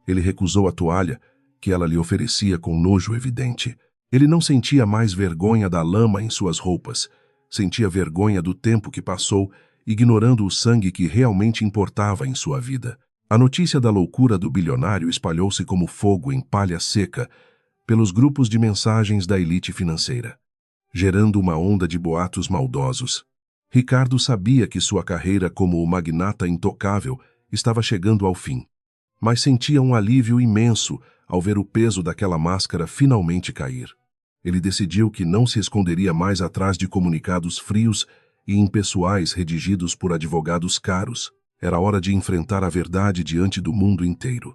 Ele recusou a toalha que ela lhe oferecia com nojo evidente. Ele não sentia mais vergonha da lama em suas roupas, sentia vergonha do tempo que passou, ignorando o sangue que realmente importava em sua vida. A notícia da loucura do bilionário espalhou-se como fogo em palha seca pelos grupos de mensagens da elite financeira, gerando uma onda de boatos maldosos. Ricardo sabia que sua carreira como o magnata intocável estava chegando ao fim, mas sentia um alívio imenso ao ver o peso daquela máscara finalmente cair. Ele decidiu que não se esconderia mais atrás de comunicados frios e impessoais redigidos por advogados caros. Era hora de enfrentar a verdade diante do mundo inteiro.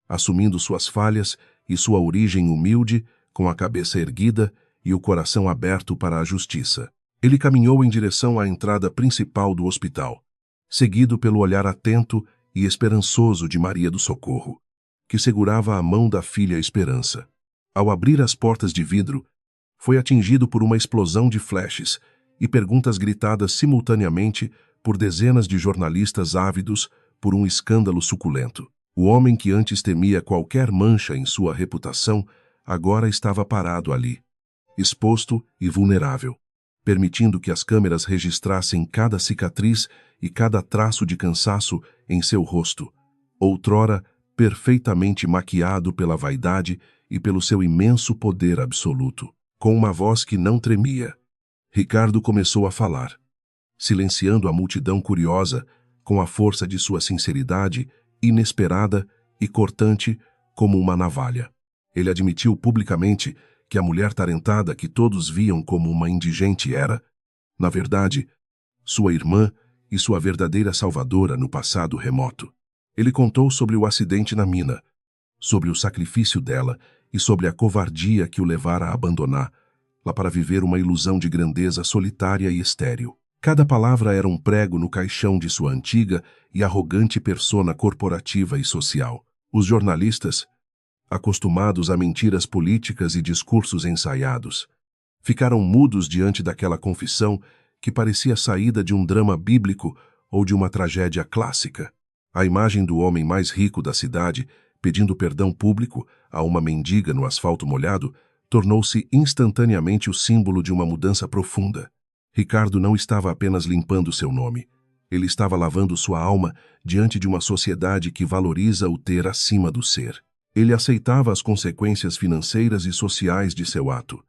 Assumindo suas falhas e sua origem humilde, com a cabeça erguida e o coração aberto para a justiça, ele caminhou em direção à entrada principal do hospital, seguido pelo olhar atento e esperançoso de Maria do Socorro, que segurava a mão da filha Esperança. Ao abrir as portas de vidro, foi atingido por uma explosão de flashes e perguntas gritadas simultaneamente por dezenas de jornalistas ávidos por um escândalo suculento. O homem que antes temia qualquer mancha em sua reputação agora estava parado ali, exposto e vulnerável, permitindo que as câmeras registrassem cada cicatriz e cada traço de cansaço em seu rosto, outrora perfeitamente maquiado pela vaidade e pelo seu imenso poder absoluto. Com uma voz que não tremia, Ricardo começou a falar, silenciando a multidão curiosa com a força de sua sinceridade, inesperada e cortante como uma navalha. Ele admitiu publicamente que a mulher tarentada que todos viam como uma indigente era, na verdade, sua irmã e sua verdadeira salvadora no passado remoto. Ele contou sobre o acidente na mina, sobre o sacrifício dela e sobre a covardia que o levara a abandoná-la para viver uma ilusão de grandeza solitária e estéril. Cada palavra era um prego no caixão de sua antiga e arrogante persona corporativa e social. Os jornalistas, acostumados a mentiras políticas e discursos ensaiados, ficaram mudos diante daquela confissão que parecia saída de um drama bíblico ou de uma tragédia clássica. A imagem do homem mais rico da cidade, pedindo perdão público a uma mendiga no asfalto molhado, tornou-se instantaneamente o símbolo de uma mudança profunda. Ricardo não estava apenas limpando seu nome. Ele estava lavando sua alma diante de uma sociedade que valoriza o ter acima do ser. Ele aceitava as consequências financeiras e sociais de seu ato,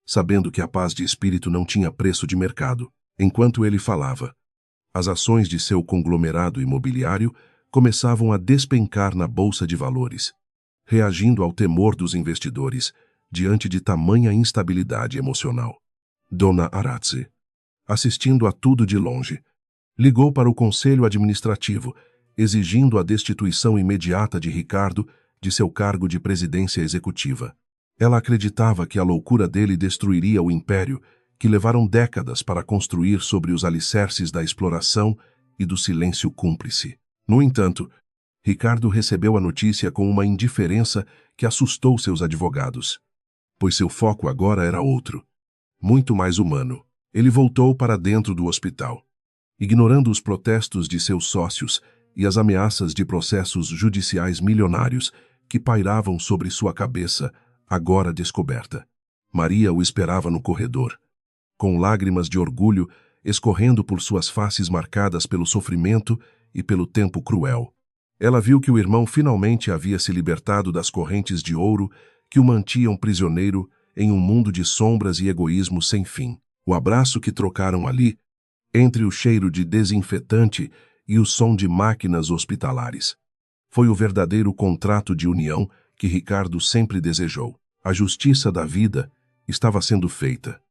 sabendo que a paz de espírito não tinha preço de mercado. Enquanto ele falava, as ações de seu conglomerado imobiliário começavam a despencar na bolsa de valores, reagindo ao temor dos investidores diante de tamanha instabilidade emocional. Dona Aracy, assistindo a tudo de longe, ligou para o conselho administrativo, exigindo a destituição imediata de Ricardo de seu cargo de presidência executiva. Ela acreditava que a loucura dele destruiria o império que levaram décadas para construir sobre os alicerces da exploração e do silêncio cúmplice. No entanto, Ricardo recebeu a notícia com uma indiferença que assustou seus advogados, pois seu foco agora era outro, muito mais humano. Ele voltou para dentro do hospital, ignorando os protestos de seus sócios e as ameaças de processos judiciais milionários que pairavam sobre sua cabeça, agora descoberta. Maria o esperava no corredor, com lágrimas de orgulho escorrendo por suas faces marcadas pelo sofrimento e pelo tempo cruel. Ela viu que o irmão finalmente havia se libertado das correntes de ouro que o mantiam prisioneiro em um mundo de sombras e egoísmo sem fim. O abraço que trocaram ali, entre o cheiro de desinfetante e o som de máquinas hospitalares, foi o verdadeiro contrato de união que Ricardo sempre desejou. A justiça da vida estava sendo feita,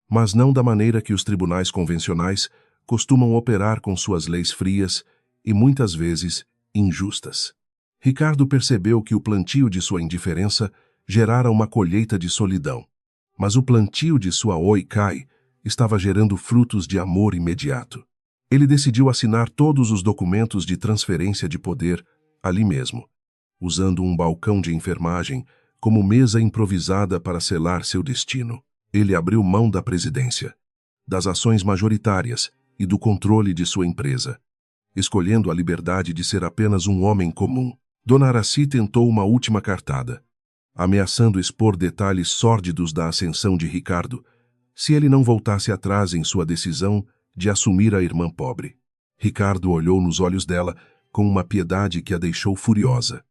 mas não da maneira que os tribunais convencionais costumam operar com suas leis frias e muitas vezes injustas. Ricardo percebeu que o plantio de sua indiferença gerara uma colheita de solidão. Mas o plantio de sua Oi-Kai estava gerando frutos de amor imediato. Ele decidiu assinar todos os documentos de transferência de poder ali mesmo, usando um balcão de enfermagem como mesa improvisada para selar seu destino. Ele abriu mão da presidência, das ações majoritárias e do controle de sua empresa, escolhendo a liberdade de ser apenas um homem comum. Dona Aracy tentou uma última cartada, ameaçando expor detalhes sórdidos da ascensão de Ricardo, se ele não voltasse atrás em sua decisão de assumir a irmã pobre. Ricardo olhou nos olhos dela com uma piedade que a deixou furiosa,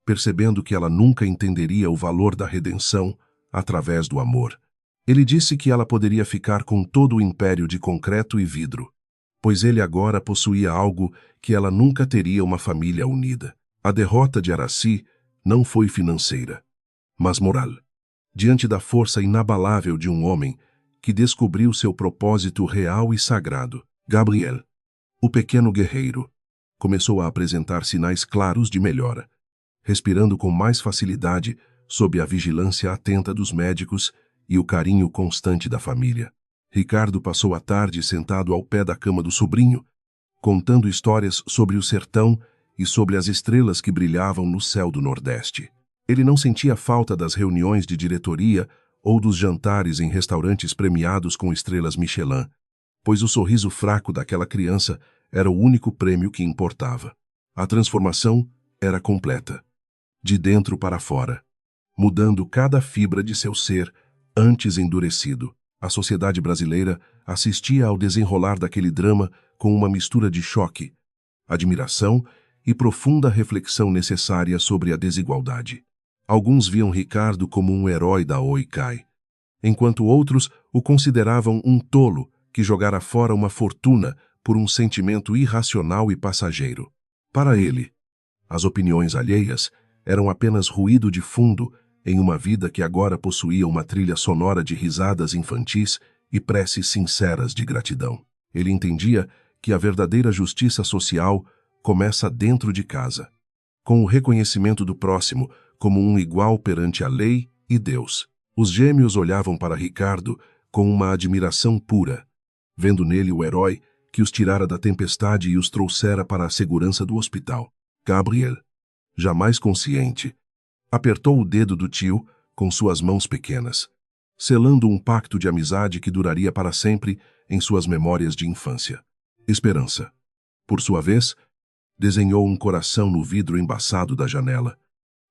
percebendo que ela nunca entenderia o valor da redenção através do amor. Ele disse que ela poderia ficar com todo o império de concreto e vidro, pois ele agora possuía algo que ela nunca teria: uma família unida. A derrota de Aracy não foi financeira, mas moral. Diante da força inabalável de um homem que descobriu seu propósito real e sagrado, Gabriel, o pequeno guerreiro, começou a apresentar sinais claros de melhora, respirando com mais facilidade sob a vigilância atenta dos médicos e o carinho constante da família. Ricardo passou a tarde sentado ao pé da cama do sobrinho, contando histórias sobre o sertão e sobre as estrelas que brilhavam no céu do Nordeste. Ele não sentia falta das reuniões de diretoria ou dos jantares em restaurantes premiados com estrelas Michelin, pois o sorriso fraco daquela criança era o único prêmio que importava. A transformação era completa, de dentro para fora, mudando cada fibra de seu ser, antes endurecido. A sociedade brasileira assistia ao desenrolar daquele drama com uma mistura de choque, admiração e profunda reflexão necessária sobre a desigualdade. Alguns viam Ricardo como um herói da Oi-Kai, enquanto outros o consideravam um tolo que jogara fora uma fortuna por um sentimento irracional e passageiro. Para ele, as opiniões alheias eram apenas ruído de fundo em uma vida que agora possuía uma trilha sonora de risadas infantis e preces sinceras de gratidão. Ele entendia que a verdadeira justiça social começa dentro de casa, com o reconhecimento do próximo como um igual perante a lei e Deus. Os gêmeos olhavam para Ricardo com uma admiração pura, vendo nele o herói que os tirara da tempestade e os trouxera para a segurança do hospital. Gabriel, jamais consciente, apertou o dedo do tio com suas mãos pequenas, selando um pacto de amizade que duraria para sempre em suas memórias de infância. Esperança, por sua vez, desenhou um coração no vidro embaçado da janela,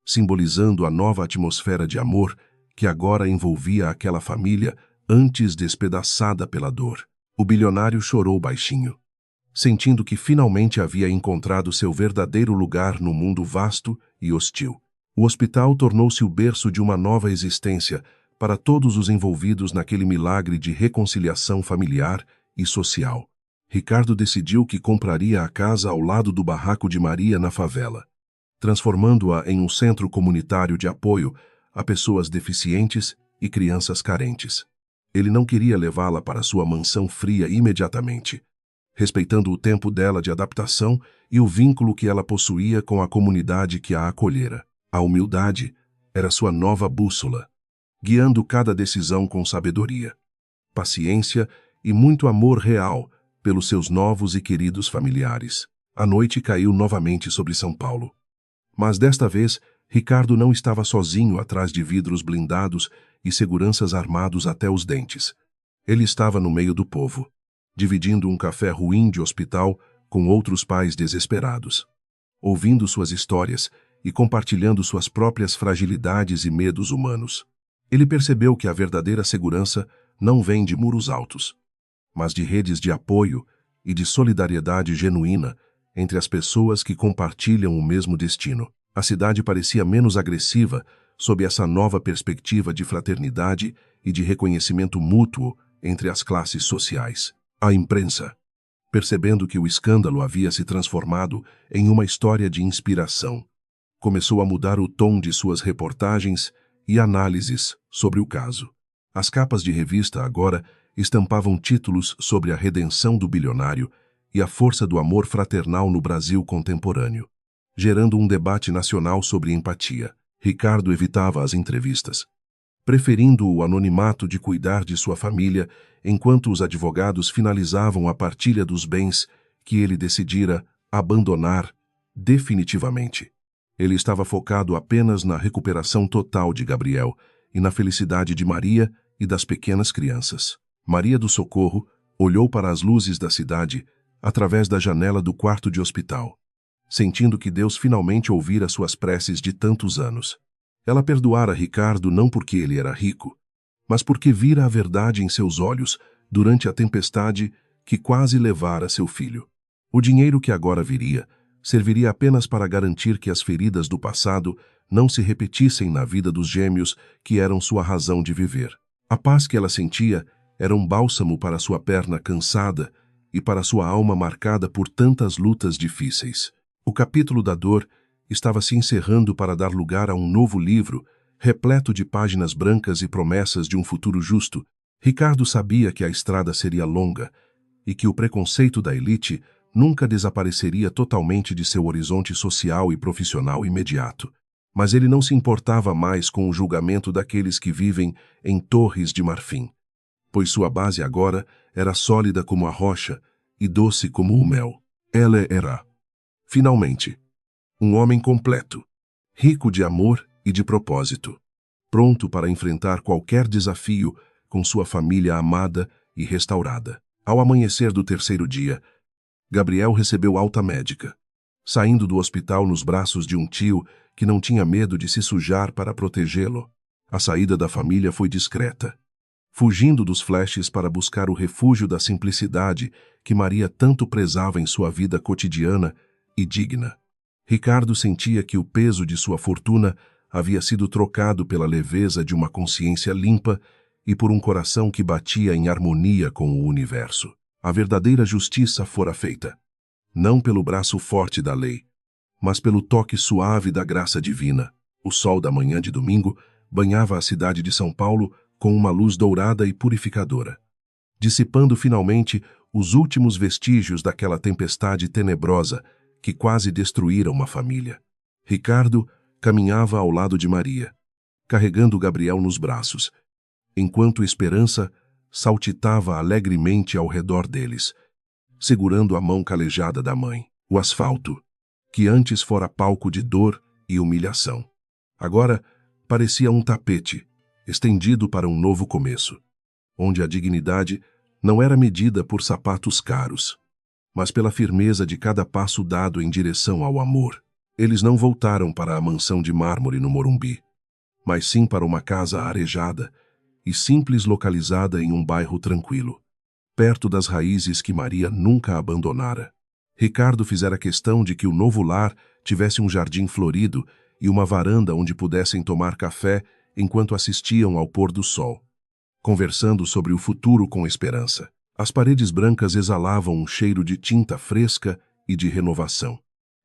simbolizando a nova atmosfera de amor que agora envolvia aquela família antes despedaçada pela dor. O bilionário chorou baixinho, sentindo que finalmente havia encontrado seu verdadeiro lugar no mundo vasto e hostil. O hospital tornou-se o berço de uma nova existência para todos os envolvidos naquele milagre de reconciliação familiar e social. Ricardo decidiu que compraria a casa ao lado do barraco de Maria na favela, transformando-a em um centro comunitário de apoio a pessoas deficientes e crianças carentes. Ele não queria levá-la para sua mansão fria imediatamente, respeitando o tempo dela de adaptação e o vínculo que ela possuía com a comunidade que a acolhera. A humildade era sua nova bússola, guiando cada decisão com sabedoria, paciência e muito amor real pelos seus novos e queridos familiares. A noite caiu novamente sobre São Paulo. Mas desta vez, Ricardo não estava sozinho atrás de vidros blindados e seguranças armados até os dentes. Ele estava no meio do povo, dividindo um café ruim de hospital com outros pais desesperados, ouvindo suas histórias e compartilhando suas próprias fragilidades e medos humanos. Ele percebeu que a verdadeira segurança não vem de muros altos, mas de redes de apoio e de solidariedade genuína entre as pessoas que compartilham o mesmo destino. A cidade parecia menos agressiva sob essa nova perspectiva de fraternidade e de reconhecimento mútuo entre as classes sociais. A imprensa, percebendo que o escândalo havia se transformado em uma história de inspiração, começou a mudar o tom de suas reportagens e análises sobre o caso. As capas de revista agora estampavam títulos sobre a redenção do bilionário e a força do amor fraternal no Brasil contemporâneo. gerando um debate nacional sobre empatia. Ricardo evitava as entrevistas, preferindo o anonimato de cuidar de sua família, enquanto os advogados finalizavam a partilha dos bens que ele decidira abandonar definitivamente. Ele estava focado apenas na recuperação total de Gabriel e na felicidade de Maria e das pequenas crianças. Maria do Socorro olhou para as luzes da cidade através da janela do quarto de hospital, sentindo que Deus finalmente ouvira suas preces de tantos anos. Ela perdoara Ricardo não porque ele era rico, mas porque vira a verdade em seus olhos durante a tempestade que quase levara seu filho. O dinheiro que agora viria serviria apenas para garantir que as feridas do passado não se repetissem na vida dos gêmeos que eram sua razão de viver. A paz que ela sentia era um bálsamo para sua perna cansada e para sua alma marcada por tantas lutas difíceis. O capítulo da dor estava se encerrando para dar lugar a um novo livro, repleto de páginas brancas e promessas de um futuro justo. Ricardo sabia que a estrada seria longa e que o preconceito da elite nunca desapareceria totalmente de seu horizonte social e profissional imediato. Mas ele não se importava mais com o julgamento daqueles que vivem em torres de marfim, pois sua base agora era sólida como a rocha e doce como o mel. Ela era, finalmente, um homem completo, rico de amor e de propósito, pronto para enfrentar qualquer desafio com sua família amada e restaurada. Ao amanhecer do terceiro dia, Gabriel recebeu alta médica, saindo do hospital nos braços de um tio que não tinha medo de se sujar para protegê-lo. A saída da família foi discreta, fugindo dos flashes para buscar o refúgio da simplicidade que Maria tanto prezava em sua vida cotidiana e digna. Ricardo sentia que o peso de sua fortuna havia sido trocado pela leveza de uma consciência limpa e por um coração que batia em harmonia com o universo. A verdadeira justiça fora feita, não pelo braço forte da lei, mas pelo toque suave da graça divina. O sol da manhã de domingo banhava a cidade de São Paulo com uma luz dourada e purificadora, dissipando finalmente os últimos vestígios daquela tempestade tenebrosa que quase destruíra uma família. Ricardo caminhava ao lado de Maria, carregando Gabriel nos braços, enquanto esperança saltitava alegremente ao redor deles, segurando a mão calejada da mãe. O asfalto, que antes fora palco de dor e humilhação, agora parecia um tapete estendido para um novo começo, onde a dignidade não era medida por sapatos caros, mas pela firmeza de cada passo dado em direção ao amor. Eles não voltaram para a mansão de mármore no Morumbi, mas sim para uma casa arejada e simples localizada em um bairro tranquilo, perto das raízes que Maria nunca abandonara. Ricardo fizera questão de que o novo lar tivesse um jardim florido e uma varanda onde pudessem tomar café enquanto assistiam ao pôr do sol, conversando sobre o futuro com esperança. As paredes brancas exalavam um cheiro de tinta fresca e de renovação,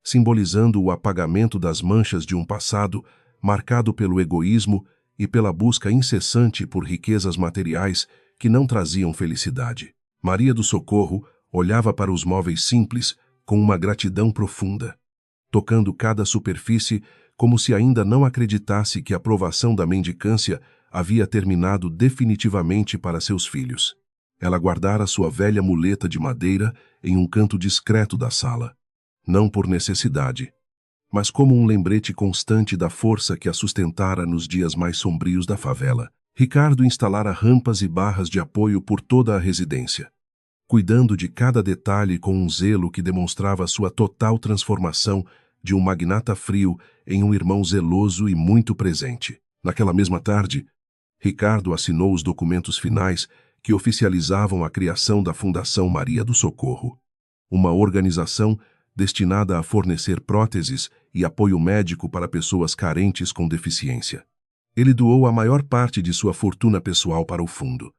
simbolizando o apagamento das manchas de um passado marcado pelo egoísmo e pela busca incessante por riquezas materiais que não traziam felicidade. Maria do Socorro olhava para os móveis simples com uma gratidão profunda, tocando cada superfície como se ainda não acreditasse que a provação da mendicância havia terminado definitivamente para seus filhos. Ela guardara sua velha muleta de madeira em um canto discreto da sala, não por necessidade, mas como um lembrete constante da força que a sustentara nos dias mais sombrios da favela. Ricardo instalara rampas e barras de apoio por toda a residência, cuidando de cada detalhe com um zelo que demonstrava sua total transformação de um magnata frio em um irmão zeloso e muito presente. Naquela mesma tarde, Ricardo assinou os documentos finais que oficializavam a criação da Fundação Maria do Socorro, uma organização destinada a fornecer próteses e apoio médico para pessoas carentes com deficiência. Ele doou a maior parte de sua fortuna pessoal para o fundo,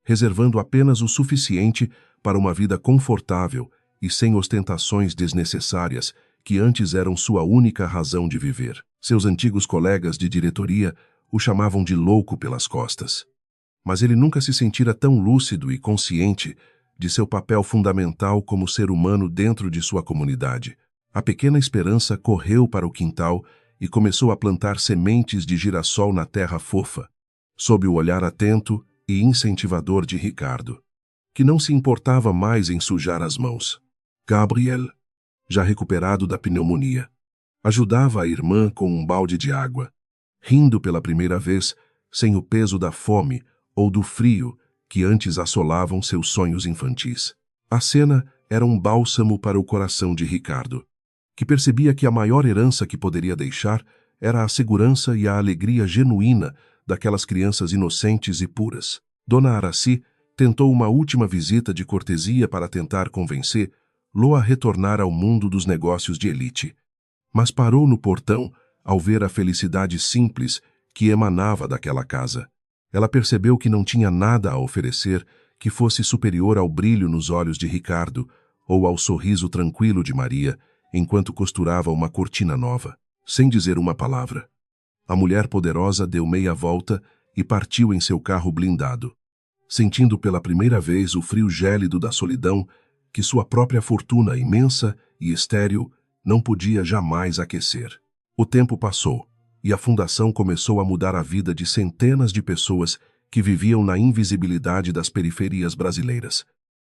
reservando apenas o suficiente para uma vida confortável e sem ostentações desnecessárias que antes eram sua única razão de viver. Seus antigos colegas de diretoria o chamavam de louco pelas costas, mas ele nunca se sentira tão lúcido e consciente de seu papel fundamental como ser humano dentro de sua comunidade. A pequena Esperança correu para o quintal e começou a plantar sementes de girassol na terra fofa, sob o olhar atento e incentivador de Ricardo, que não se importava mais em sujar as mãos. Gabriel, já recuperado da pneumonia, ajudava a irmã com um balde de água, rindo pela primeira vez, sem o peso da fome ou do frio que antes assolavam seus sonhos infantis. A cena era um bálsamo para o coração de Ricardo, que percebia que a maior herança que poderia deixar era a segurança e a alegria genuína daquelas crianças inocentes e puras. Dona Araci tentou uma última visita de cortesia para tentar convencer Lô a retornar ao mundo dos negócios de elite, mas parou no portão ao ver a felicidade simples que emanava daquela casa. Ela percebeu que não tinha nada a oferecer que fosse superior ao brilho nos olhos de Ricardo ou ao sorriso tranquilo de Maria enquanto costurava uma cortina nova. Sem dizer uma palavra, a mulher poderosa deu meia volta e partiu em seu carro blindado, sentindo pela primeira vez o frio gélido da solidão que sua própria fortuna imensa e estéril não podia jamais aquecer. O tempo passou e a fundação começou a mudar a vida de centenas de pessoas que viviam na invisibilidade das periferias brasileiras,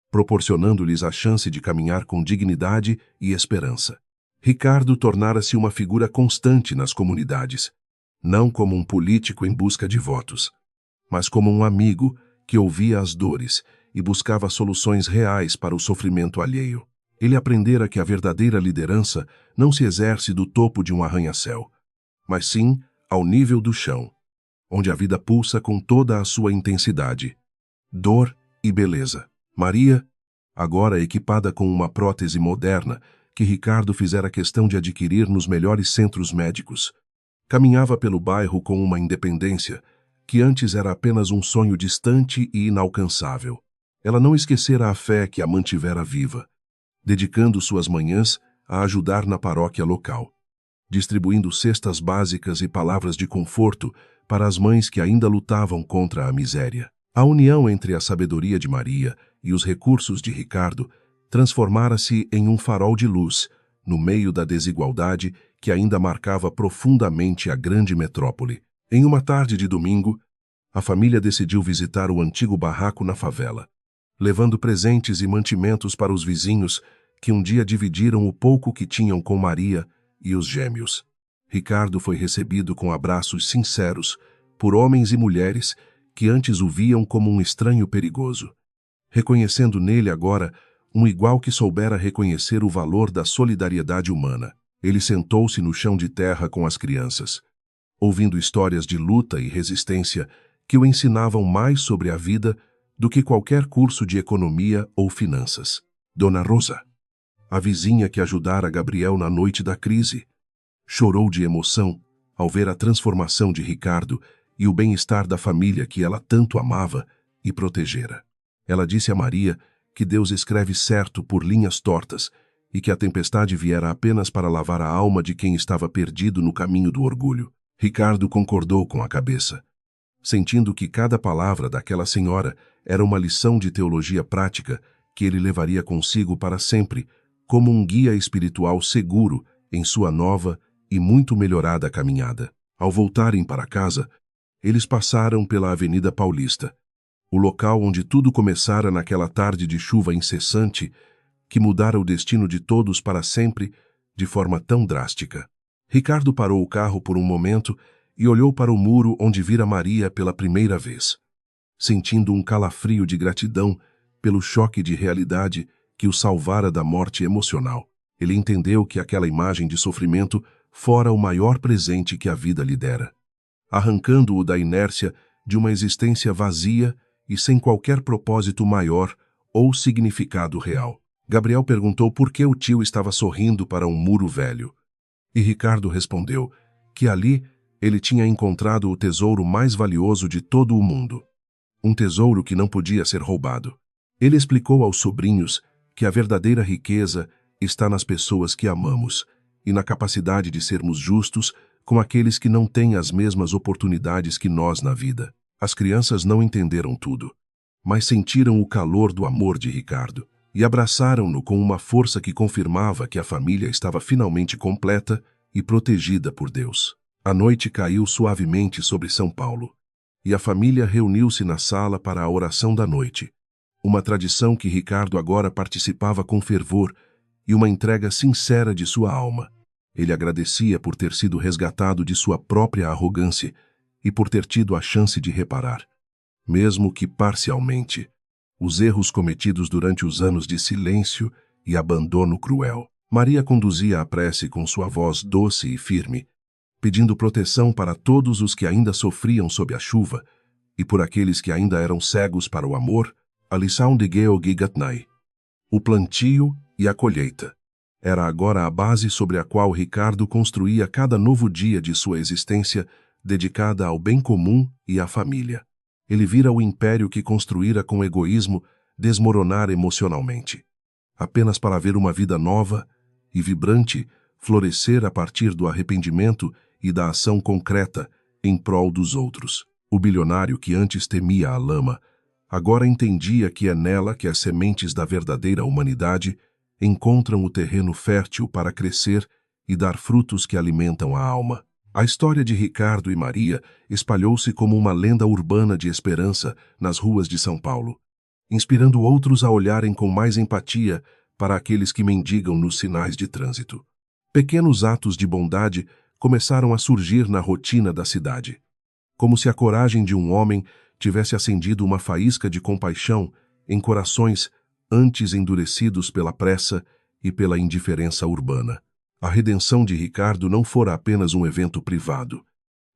proporcionando-lhes a chance de caminhar com dignidade e esperança. Ricardo tornara-se uma figura constante nas comunidades, não como um político em busca de votos, mas como um amigo que ouvia as dores e buscava soluções reais para o sofrimento alheio. Ele aprendera que a verdadeira liderança não se exerce do topo de um arranha-céu, mas sim ao nível do chão, onde a vida pulsa com toda a sua intensidade, dor e beleza. Maria, agora equipada com uma prótese moderna que Ricardo fizera questão de adquirir nos melhores centros médicos, caminhava pelo bairro com uma independência que antes era apenas um sonho distante e inalcançável. Ela não esquecera a fé que a mantivera viva, dedicando suas manhãs a ajudar na paróquia local, distribuindo cestas básicas e palavras de conforto para as mães que ainda lutavam contra a miséria. A união entre a sabedoria de Maria e os recursos de Ricardo transformara-se em um farol de luz no meio da desigualdade que ainda marcava profundamente a grande metrópole. Em uma tarde de domingo, a família decidiu visitar o antigo barraco na favela, levando presentes e mantimentos para os vizinhos que um dia dividiram o pouco que tinham com Maria e os gêmeos. Ricardo foi recebido com abraços sinceros por homens e mulheres que antes o viam como um estranho perigoso, reconhecendo nele agora um igual que soubera reconhecer o valor da solidariedade humana. Ele sentou-se no chão de terra com as crianças, ouvindo histórias de luta e resistência que o ensinavam mais sobre a vida do que qualquer curso de economia ou finanças. Dona Rosa, a vizinha que ajudara Gabriel na noite da crise, chorou de emoção ao ver a transformação de Ricardo e o bem-estar da família que ela tanto amava e protegera. Ela disse a Maria que Deus escreve certo por linhas tortas e que a tempestade viera apenas para lavar a alma de quem estava perdido no caminho do orgulho. Ricardo concordou com a cabeça, sentindo que cada palavra daquela senhora era uma lição de teologia prática que ele levaria consigo para sempre, como um guia espiritual seguro em sua nova e muito melhorada caminhada. Ao voltarem para casa, eles passaram pela Avenida Paulista, o local onde tudo começara naquela tarde de chuva incessante que mudara o destino de todos para sempre de forma tão drástica. Ricardo parou o carro por um momento e olhou para o muro onde vira Maria pela primeira vez, sentindo um calafrio de gratidão pelo choque de realidade que o salvara da morte emocional. Ele entendeu que aquela imagem de sofrimento fora o maior presente que a vida lhe dera, arrancando-o da inércia de uma existência vazia e sem qualquer propósito maior ou significado real. Gabriel perguntou por que o tio estava sorrindo para um muro velho, e Ricardo respondeu que ali ele tinha encontrado o tesouro mais valioso de todo o mundo, um tesouro que não podia ser roubado. Ele explicou aos sobrinhos que a verdadeira riqueza está nas pessoas que amamos e na capacidade de sermos justos com aqueles que não têm as mesmas oportunidades que nós na vida. As crianças não entenderam tudo, mas sentiram o calor do amor de Ricardo. e abraçaram-no com uma força que confirmava que a família estava finalmente completa e protegida por Deus. A noite caiu suavemente sobre São Paulo, e a família reuniu-se na sala para a oração da noite, uma tradição que Ricardo agora participava com fervor e uma entrega sincera de sua alma. Ele agradecia por ter sido resgatado de sua própria arrogância e por ter tido a chance de reparar, mesmo que parcialmente, os erros cometidos durante os anos de silêncio e abandono cruel. Maria conduzia a prece com sua voz doce e firme, pedindo proteção para todos os que ainda sofriam sob a chuva e por aqueles que ainda eram cegos para o amor, a lição de Geogigatnai. O plantio e a colheita era agora a base sobre a qual Ricardo construía cada novo dia de sua existência dedicada ao bem comum e à família. Ele vira o império que construíra com egoísmo desmoronar emocionalmente, apenas para ver uma vida nova e vibrante florescer a partir do arrependimento e da ação concreta em prol dos outros. O bilionário que antes temia a lama, agora entendia que é nela que as sementes da verdadeira humanidade encontram o terreno fértil para crescer e dar frutos que alimentam a alma. A história de Ricardo e Maria espalhou-se como uma lenda urbana de esperança nas ruas de São Paulo, inspirando outros a olharem com mais empatia para aqueles que mendigam nos sinais de trânsito. Pequenos atos de bondade começaram a surgir na rotina da cidade, como se a coragem de um homem tivesse acendido uma faísca de compaixão em corações antes endurecidos pela pressa e pela indiferença urbana. A redenção de Ricardo não fora apenas um evento privado,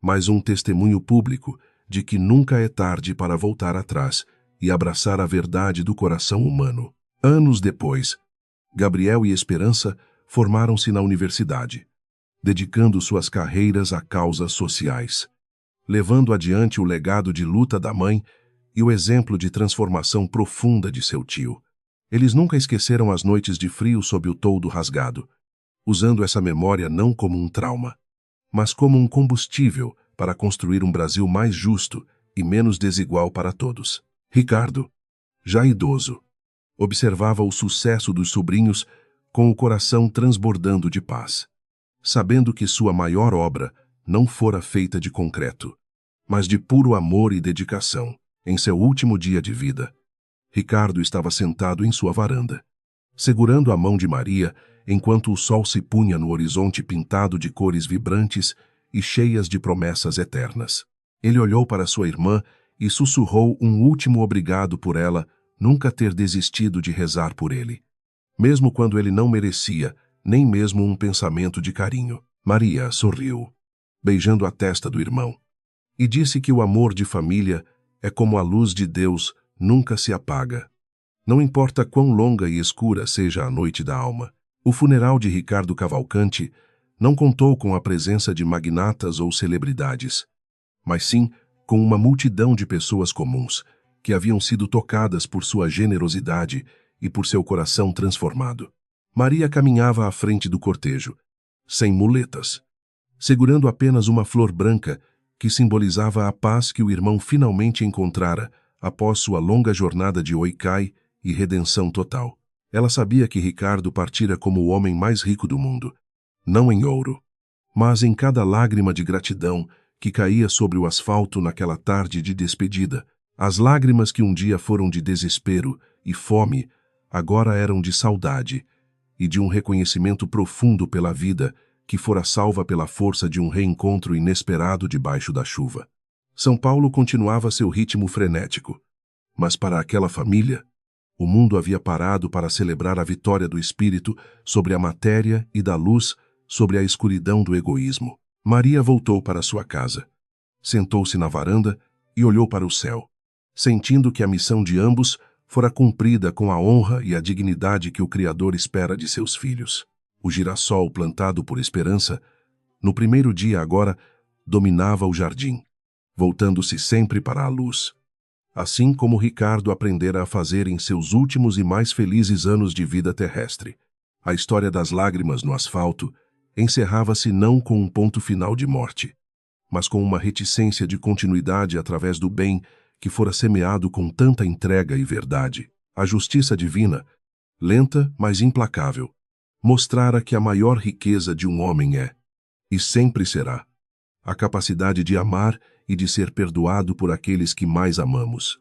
mas um testemunho público de que nunca é tarde para voltar atrás e abraçar a verdade do coração humano. Anos depois, Gabriel e Esperança formaram-se na universidade, dedicando suas carreiras a causas sociais, levando adiante o legado de luta da mãe e o exemplo de transformação profunda de seu tio. Eles nunca esqueceram as noites de frio sob o toldo rasgado, usando essa memória não como um trauma, mas como um combustível para construir um Brasil mais justo e menos desigual para todos. Ricardo, já idoso, observava o sucesso dos sobrinhos com o coração transbordando de paz, sabendo que sua maior obra não fora feita de concreto, mas de puro amor e dedicação. Em seu último dia de vida, Ricardo estava sentado em sua varanda, segurando a mão de Maria enquanto o sol se punha no horizonte pintado de cores vibrantes e cheias de promessas eternas. Ele olhou para sua irmã e sussurrou um último obrigado por ela nunca ter desistido de rezar por ele, mesmo quando ele não merecia nem mesmo um pensamento de carinho. Maria sorriu, beijando a testa do irmão, e disse que o amor de família é como a luz de Deus, nunca se apaga. Não importa quão longa e escura seja a noite da alma. O funeral de Ricardo Cavalcanti não contou com a presença de magnatas ou celebridades, mas sim com uma multidão de pessoas comuns que haviam sido tocadas por sua generosidade e por seu coração transformado. Maria caminhava à frente do cortejo, sem muletas, segurando apenas uma flor branca que simbolizava a paz que o irmão finalmente encontrara após sua longa jornada de oicai e redenção total. Ela sabia que Ricardo partira como o homem mais rico do mundo, não em ouro, mas em cada lágrima de gratidão que caía sobre o asfalto naquela tarde de despedida. As lágrimas que um dia foram de desespero e fome, agora eram de saudade e de um reconhecimento profundo pela vida que fora salva pela força de um reencontro inesperado debaixo da chuva. São Paulo continuava seu ritmo frenético, mas para aquela família, o mundo havia parado para celebrar a vitória do espírito sobre a matéria e da luz sobre a escuridão do egoísmo. Maria voltou para sua casa, sentou-se na varanda e olhou para o céu, sentindo que a missão de ambos fora cumprida com a honra e a dignidade que o Criador espera de seus filhos. O girassol plantado por Esperança, no primeiro dia agora, dominava o jardim, voltando-se sempre para a luz, assim como Ricardo aprendera a fazer em seus últimos e mais felizes anos de vida terrestre. A história das lágrimas no asfalto encerrava-se não com um ponto final de morte, mas com uma reticência de continuidade através do bem que fora semeado com tanta entrega e verdade. A justiça divina lenta, mas implacável, mostrara que a maior riqueza de um homem é, e sempre será, a capacidade de amar e de ser perdoado por aqueles que mais amamos.